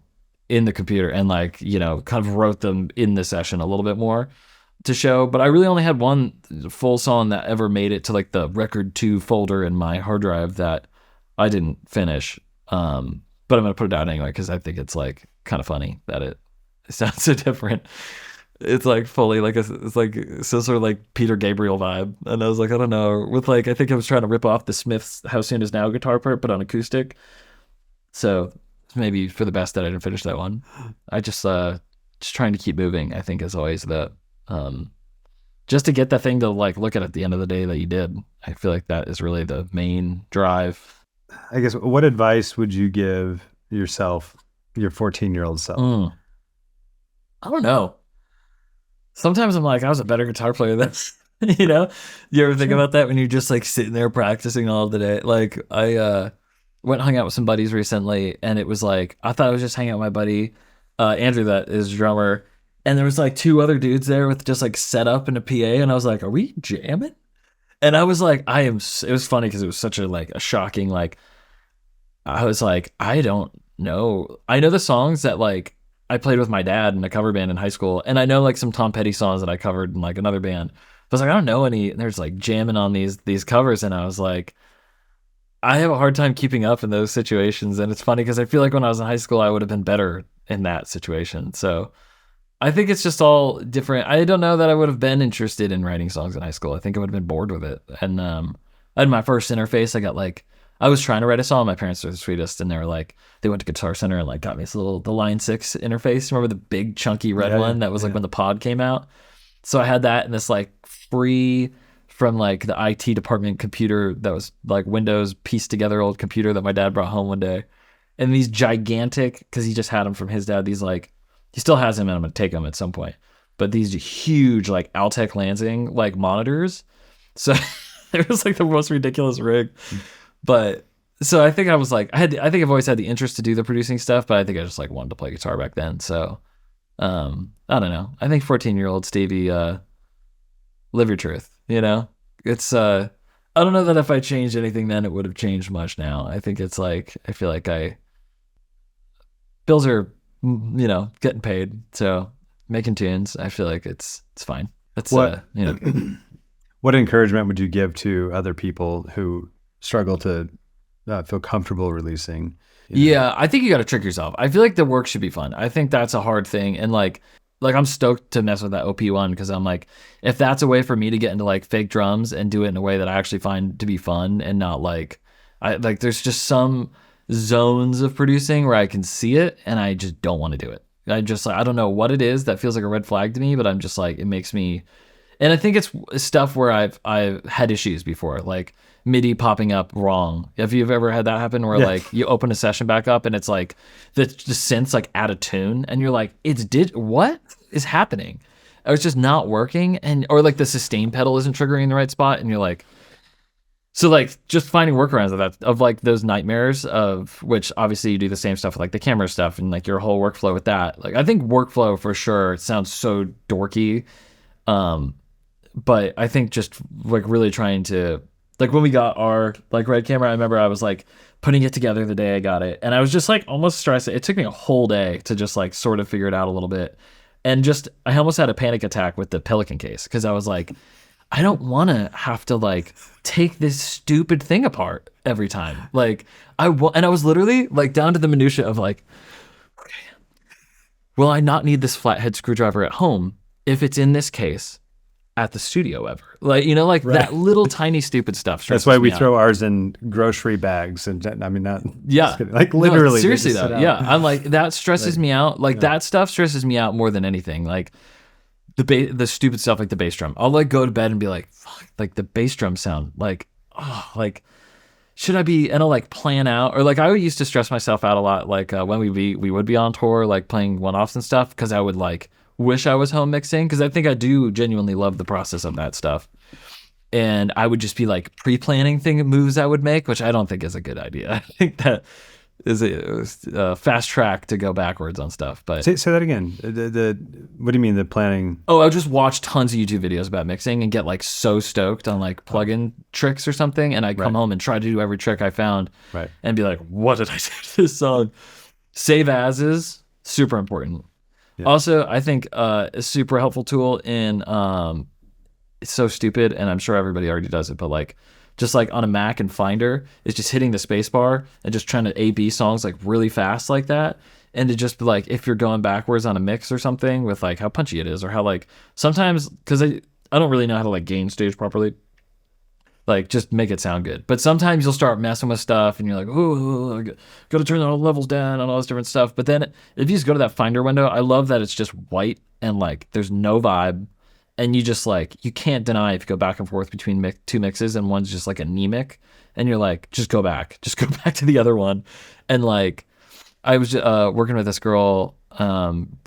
in the computer and like, kind of wrote them in the session a little bit more to show. But I really only had one full song that ever made it to like the record 2 folder in my hard drive that I didn't finish. But I'm going to put it out anyway, because I think it's like kind of funny that it sounds so different. It's like fully like it's like so sort of like Peter Gabriel vibe. And I was like, I don't know, with like, I think I was trying to rip off the Smiths' How Soon Is Now guitar part, but on acoustic. So maybe for the best that I didn't finish that one. I just trying to keep moving, I think, is always the just to get that thing to like look at the end of the day that you did. I feel like that is really the main drive. I guess, what advice would you give yourself, your 14-year-old self? I don't know. Sometimes I'm like, I was a better guitar player than, you ever think about that when you're just like sitting there practicing all the day? Like I went and hung out with some buddies recently, and it was like, I thought I was just hanging out with my buddy, Andrew, that is drummer. And there was like 2 other dudes there with just like set up in a PA. And I was like, are we jamming? And I was like, it was funny because it was such a shocking, like, I was like, I don't know. I know the songs that like I played with my dad in a cover band in high school. And I know like some Tom Petty songs that I covered in like another band. But I was like, I don't know any. And there's like jamming on these covers. And I was like, I have a hard time keeping up in those situations. And it's funny because I feel like when I was in high school, I would have been better in that situation. So I think it's just all different. I don't know that I would have been interested in writing songs in high school. I think I would have been bored with it. And I had my first interface. I was trying to write a song. My parents are the sweetest, and they went to Guitar Center and like got me this the Line 6 interface. Remember the big chunky red one that was like when the pod came out? So I had that in this like free from like the IT department computer that was like Windows pieced together old computer that my dad brought home one day. And these gigantic, because he just had them from his dad, these like, he still has them and I'm going to take them at some point. But these huge like Altec Lansing like monitors. So it was like the most ridiculous rig. But so I think I was like, I think I've always had the interest to do the producing stuff, but I think I just like wanted to play guitar back then. So I don't know. I think 14-year-old Stevie, live your truth, It's I don't know that if I changed anything then it would have changed much now. I think it's like, I feel like bills are, getting paid. So making tunes, I feel like it's fine. That's what encouragement would you give to other people who struggle to feel comfortable releasing? Yeah, I think you got to trick yourself. I feel like the work should be fun. I think that's a hard thing. And like I'm stoked to mess with that OP one because I'm like, if that's a way for me to get into like fake drums and do it in a way that I actually find to be fun and not like, there's just some zones of producing where I can see it and I just don't want to do it. I just like, I don't know what it is that feels like a red flag to me, but I'm just like, it makes me, and I think it's stuff where I've had issues before, like MIDI popping up wrong. If you've ever had that happen where like you open a session back up and it's like the synth's like out of tune and you're like, what is happening? Or it's just not working, or like the sustain pedal isn't triggering in the right spot and you're like, so like just finding workarounds of like those nightmares of which obviously you do the same stuff with like the camera stuff and like your whole workflow with that. Like I think workflow for sure sounds so dorky. But I think just like really trying to, like when we got our like Red camera, I remember I was like putting it together the day I got it. And I was just like almost stressed. It took me a whole day to just like sort of figure it out a little bit. And just, I almost had a panic attack with the Pelican case because I was like, I don't want to have to like take this stupid thing apart every time. Like and I was literally like down to the minutia of like, okay, will I not need this flathead screwdriver at home if it's in this case at the studio ever? Like, you know, like that little tiny stupid stuff. That's why we throw ours in grocery bags. And I mean, not like literally. No, seriously though. Yeah. I'm like, that stresses me out. Like that stuff stresses me out more than anything. Like the stupid stuff, like the bass drum. I'll like go to bed and be like, fuck, like the bass drum sound, like, oh, like, should I be, and I'll like plan out, or like I used to stress myself out a lot. Like when we would be on tour, like playing one-offs and stuff. Cause I would like, wish I was home mixing because I think I do genuinely love the process of that stuff. And I would just be like pre-planning moves I would make, which I don't think is a good idea. I think that is a fast track to go backwards on stuff. But say that again. What do you mean the planning? Oh, I just watch tons of YouTube videos about mixing and get like so stoked on like plugin tricks or something. And I come home and try to do every trick I found and be like, what did I say to this song? Save as is super important. Yeah. Also, I think a super helpful tool in it's so stupid, and I'm sure everybody already does it, but like just like on a Mac and Finder is just hitting the space bar and just trying to A/B songs like really fast like that, and to just be like if you're going backwards on a mix or something with like how punchy it is or how like sometimes because I don't really know how to like gain stage properly. Like, just make it sound good. But sometimes you'll start messing with stuff and you're like, oh, got to turn all the levels down and all this different stuff. But then if you just go to that Finder window, I love that it's just white and like there's no vibe. And you just like, you can't deny if you go back and forth between two mixes and one's just like anemic. And you're like, just go back to the other one. And like, I was working with this girl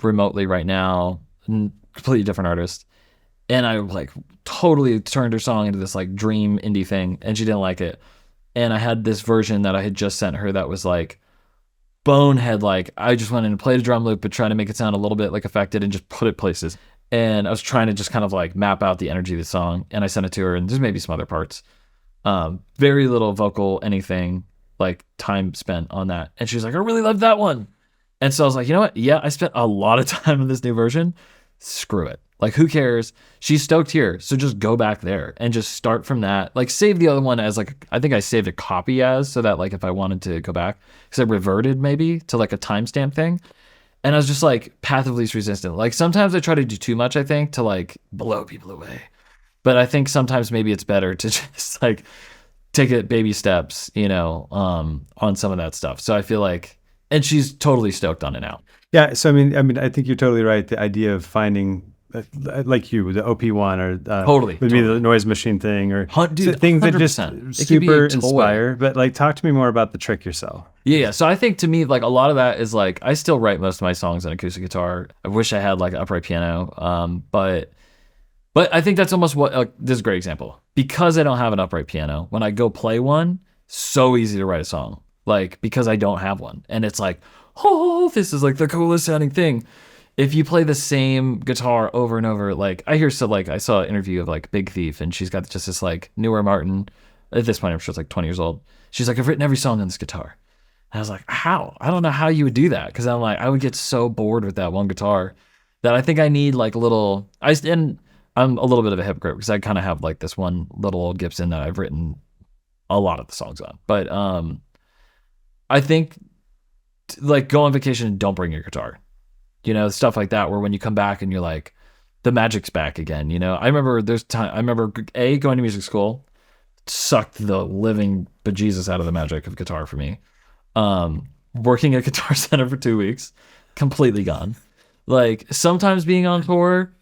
remotely right now, completely different artist. And I like totally turned her song into this like dream indie thing and she didn't like it. And I had this version that I had just sent her that was like bonehead. Like I just went in and played a drum loop, but trying to make it sound a little bit like affected and just put it places. And I was trying to just kind of like map out the energy of the song. And I sent it to her and there's maybe some other parts. Very little vocal, anything like time spent on that. And she was like, I really loved that one. And so I was like, you know what? Yeah, I spent a lot of time on this new version. Screw it. Like, who cares? She's stoked here. So just go back there and just start from that. Like, save the other one as like, I think I saved a copy as so that like if I wanted to go back, because I reverted maybe to like a timestamp thing. And I was just like path of least resistance. Like sometimes I try to do too much, I think, to like blow people away. But I think sometimes maybe it's better to just like take it baby steps, you know, on some of that stuff. So I feel like, and she's totally stoked on it now. Yeah. So, I mean, I think you're totally right. The idea of finding, like you, the OP1 or totally the noise machine thing or things that just super inspire. But like, talk to me more about the trick yourself. Yeah. So I think to me, like a lot of that is like, I still write most of my songs on acoustic guitar. I wish I had like an upright piano. But I think that's almost what, this is a great example. Because I don't have an upright piano, when I go play one, so easy to write a song. Like, because I don't have one. And it's like, oh, this is like the coolest sounding thing. If you play the same guitar over and over, like I saw an interview of like Big Thief and she's got just this like newer Martin. At this point, I'm sure it's like 20 years old. She's like, I've written every song on this guitar. And I was like, how? I don't know how you would do that. Cause I'm like, I would get so bored with that one guitar that I think I need like and I'm a little bit of a hypocrite because I kind of have like this one little old Gibson that I've written a lot of the songs on. But I think like go on vacation and don't bring your guitar. You know, stuff like that, where when you come back and you're like, the magic's back again. You know, I remember going to music school sucked the living bejesus out of the magic of guitar for me. Working at Guitar Center for 2 weeks, completely gone. Like sometimes being on tour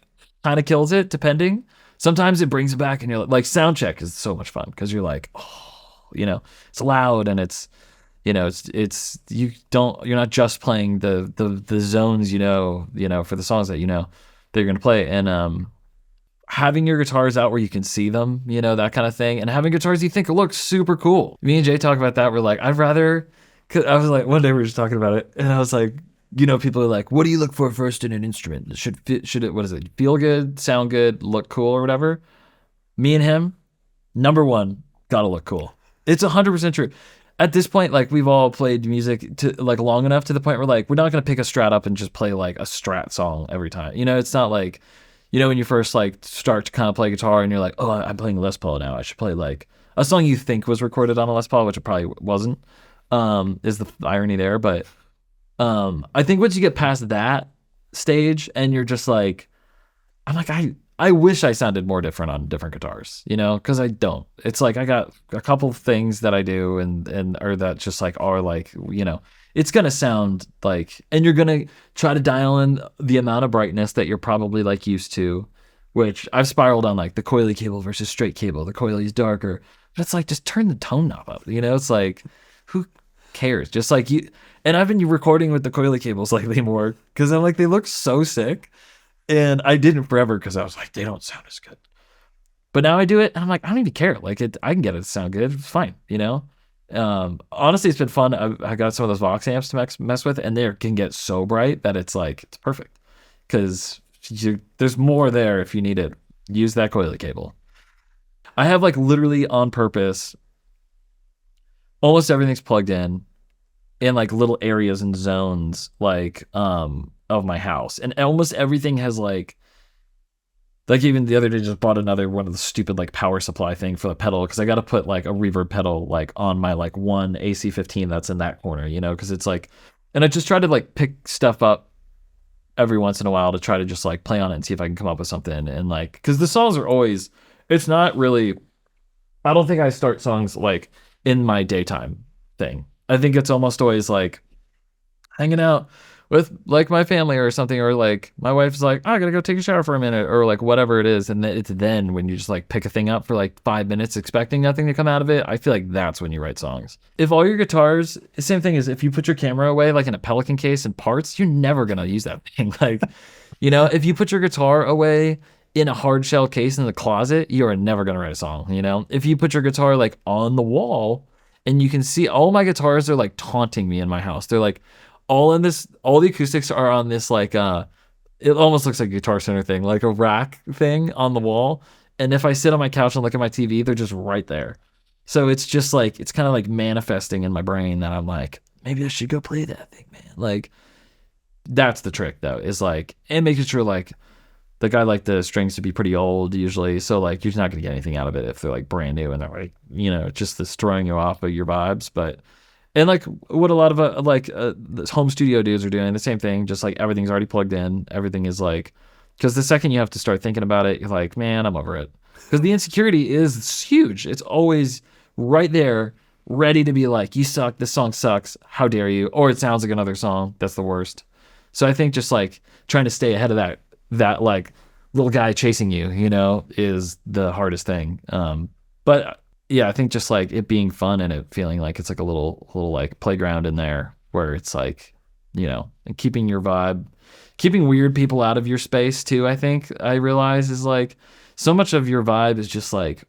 kind of kills it, depending. Sometimes it brings it back, and you're like sound check is so much fun because you're like, oh, you know, it's loud and it's, you know, you're not just playing the zones, you know, for the songs that you know that you're gonna play, and having your guitars out where you can see them, you know, that kind of thing, and having guitars you think look super cool. Me and Jay talk about that. We're like, I'd rather. Cause I was like, one day we were just talking about it, and I was like, you know, people are like, what do you look for first in an instrument? Should it, what is it? Feel good, sound good, look cool, or whatever. Me and him, number one, gotta look cool. It's 100% true. At this point, like we've all played music to like long enough to the point where like we're not gonna pick a Strat up and just play like a Strat song every time. You know, it's not like, you know, when you first like start to kind of play guitar and you're like, oh, I'm playing Les Paul now. I should play like a song you think was recorded on a Les Paul, which it probably wasn't. Is the irony there, but I think once you get past that stage and you're just like, I'm like, I wish I sounded more different on different guitars, you know, because I don't. It's like I got a couple things that I do and or that just like are like, you know, it's gonna sound like, and you're gonna try to dial in the amount of brightness that you're probably like used to, which I've spiraled on like the coily cable versus straight cable. The coily is darker, but it's like just turn the tone knob up, you know. It's like who cares? Just like you. And I've been recording with the coily cables lately more because I'm like, they look so sick. And I didn't forever because I was like, they don't sound as good. But now I do it and I'm like, I don't even care. Like I can get it to sound good. It's fine, you know? Honestly, it's been fun. I got some of those Vox amps to mess with, and they can get so bright that it's like, it's perfect. Because there's more there if you need it. Use that coily cable. I have like literally on purpose, almost everything's plugged in like little areas and zones like of my house, and almost everything has like even the other day just bought another one of the stupid like power supply thing for the pedal because I got to put like a reverb pedal like on my like one AC15 that's in that corner, you know, because it's like, and I just try to like pick stuff up every once in a while to try to just like play on it and see if I can come up with something, and like because the songs are always, it's not really, I don't think I start songs like in my daytime thing. I think it's almost always like hanging out with like my family or something, or like my wife's like, oh, I gotta go take a shower for a minute, or like whatever it is, and it's then when you just like pick a thing up for like 5 minutes expecting nothing to come out of it. I feel like that's when you write songs. If all your guitars, the same thing as if you put your camera away like in a Pelican case and parts, you're never gonna use that thing. Like, you know, if you put your guitar away in a hard shell case in the closet, you are never gonna write a song. You know, if you put your guitar like on the wall and you can see all my guitars are like taunting me in my house. They're like all the acoustics are on this like it almost looks like a Guitar Center thing, like a rack thing on the wall. And if I sit on my couch and look at my TV, they're just right there. So it's just like, it's kind of like manifesting in my brain that I'm like, maybe I should go play that thing, man. Like that's the trick though, is like, and making sure like I like the strings to be pretty old usually. So like you're not gonna get anything out of it if they're like brand new and they're like, you know, just this throwing you off of your vibes. But and like what a lot of the home studio dudes are doing, the same thing, just like everything's already plugged in. Everything is like, because the second you have to start thinking about it, you're like, man, I'm over it. Because the insecurity is huge. It's always right there, ready to be like, you suck, this song sucks, how dare you? Or it sounds like another song, that's the worst. So I think just like trying to stay ahead of that like little guy chasing you, you know, is the hardest thing. But yeah, I think just like it being fun and it feeling like it's like a little like playground in there where it's like, you know, and keeping your vibe, keeping weird people out of your space too. I think I realize is like so much of your vibe is just like,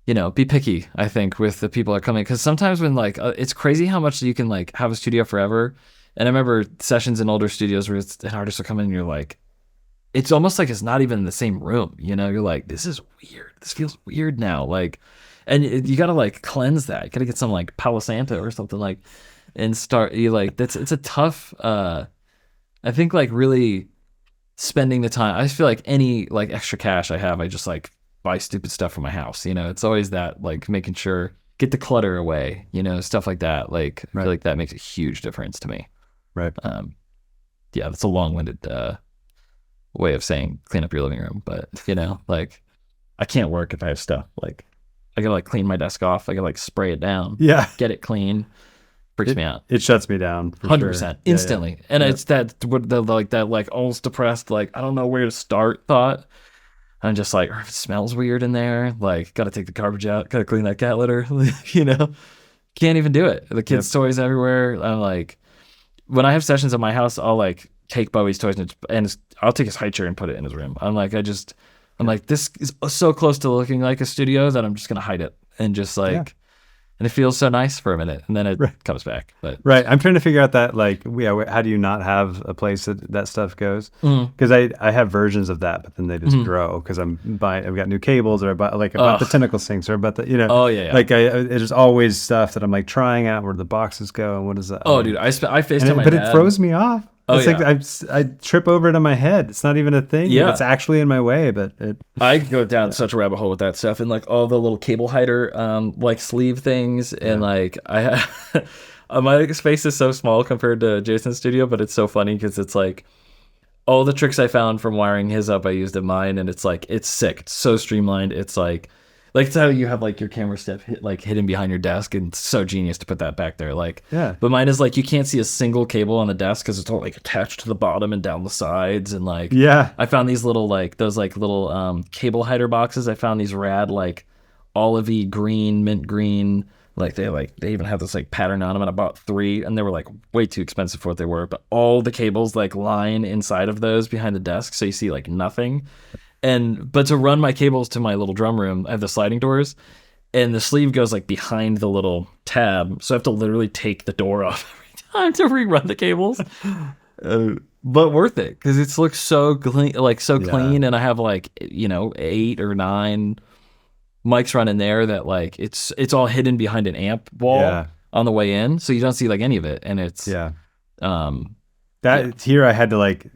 you know, be picky, I think, with the people that come in. Because sometimes when like, it's crazy how much you can like have a studio forever. And I remember sessions in older studios where an artist will come in and you're like, it's almost like it's not even in the same room, you know? You're like, this is weird. This feels weird now. Like, and you got to like cleanse that. You got to get some like Palo Santo or something like, and start, you like, it's a tough, I think like really spending the time. I feel like any like extra cash I have, I just like buy stupid stuff for my house. It's always that, like, making sure get the clutter away, stuff like that. Like, I feel like that makes a huge difference to me. Right. Yeah, that's a long-winded way of saying clean up your living room, but like, I can't work if I have stuff. Like, I gotta like clean my desk off. I gotta like spray it down. Yeah. Get it clean. Freaks me out. It shuts me down. 100% instantly. And it's that like almost depressed, like I don't know where to start thought. I'm just like, it smells weird in there. Like, gotta take the garbage out. Gotta clean that cat litter. Can't even do it. The kids' toys everywhere. I'm like, when I have sessions at my house, I'll like take Bowie's toys and I'll take his high chair and put it in his room. I'm like, this is so close to looking like a studio that I'm just gonna hide it and just like. And it feels so nice for a minute, and then it comes back. But I'm trying to figure out that, like, how do you not have a place that stuff goes? Because I have versions of that, but then they just grow because I've got new cables, or I bought the tentacle sinks, or about the like there's always stuff that I'm like trying out where the boxes go and what is that? Oh, dude, I FaceTime my but dad. It throws me off. It's like I trip over it in my head. It's not even a thing. Yeah. It's actually in my way, but I go down such a rabbit hole with that stuff, and like all the little cable hider like sleeve things, and like my space is so small compared to Jason's studio, but it's so funny because it's like all the tricks I found from wiring his up I used in mine, and it's like it's sick. It's so streamlined. It's like it's how you have like your camera step hidden behind your desk, and it's so genius to put that back there. Like, but mine is like you can't see a single cable on the desk because it's all like attached to the bottom and down the sides, and like I found these little little cable hider boxes. I found these rad like olivey green, mint green. They even have this like pattern on them, and I bought 3, and they were like way too expensive for what they were. But all the cables like line inside of those behind the desk, so you see like nothing. But to run my cables to my little drum room, I have the sliding doors, and the sleeve goes like behind the little tab, so I have to literally take the door off every time to rerun the cables. But worth it because it looks so clean, clean, and I have like 8 or 9 mics running there that like it's all hidden behind an amp wall on the way in, so you don't see like any of it, and it's here I had to like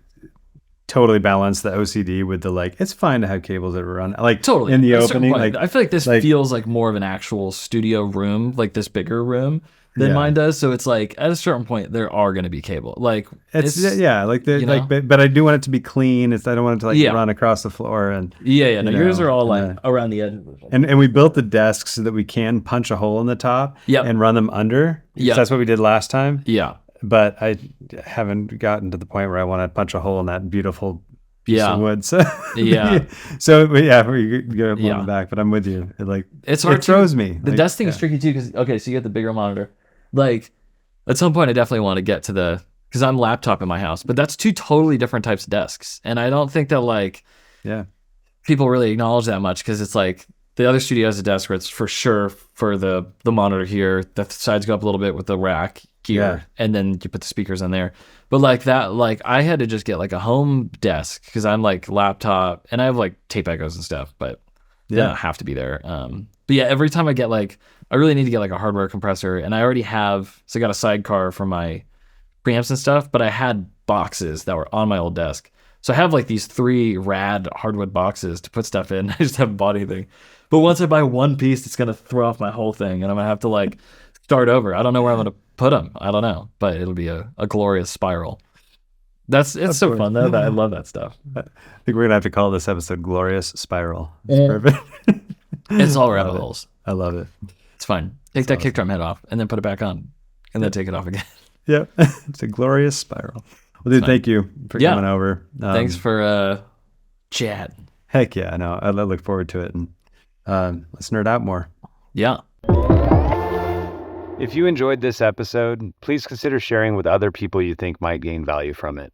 totally balance the OCD with the like it's fine to have cables that run like totally in the opening. Like I feel like this feels like more of an actual studio room, like this bigger room than mine does. So it's like at a certain point there are going to be cable. Like but I do want it to be clean. I don't want it to like run across the floor and yours are all like around the edge. And we built the desks so that we can punch a hole in the top and run them under. So that's what we did last time. But I haven't gotten to the point where I want to punch a hole in that beautiful piece of wood. So we go back. But I'm with you. It's hard. It throws me. The desk thing is tricky too because so you get the bigger monitor. Like at some point, I definitely want to get to because I'm laptop in my house, but that's 2 totally different types of desks, and I don't think that people really acknowledge that much because it's like the other studio has a desk where it's for sure for the monitor here. The sides go up a little bit with the rack here, and then you put the speakers on there. But like that, like I had to just get like a home desk because I'm like laptop and I have like tape echoes and stuff, but they don't have to be there. But every time I get I really need to get like a hardware compressor, and I already have. So I got a sidecar for my preamps and stuff, but I had boxes that were on my old desk. So I have like these 3 rad hardwood boxes to put stuff in. I just haven't bought anything. But once I buy one piece, it's gonna throw off my whole thing, and I'm gonna have to like start over. I don't know where I'm gonna put them. I don't know, but it'll be a glorious spiral. It's so fun though. I love that stuff. I think we're gonna have to call this episode "Glorious Spiral." It's perfect. It's all rabbit holes. I love it. It's fun. Take that kick drum head off, and then put it back on, and then take it off again. Yep, it's a glorious spiral. Well, dude, thank you for coming over. Thanks for chat. Heck yeah, no, I look forward to it, and let's nerd out more. Yeah. If you enjoyed this episode, please consider sharing with other people you think might gain value from it.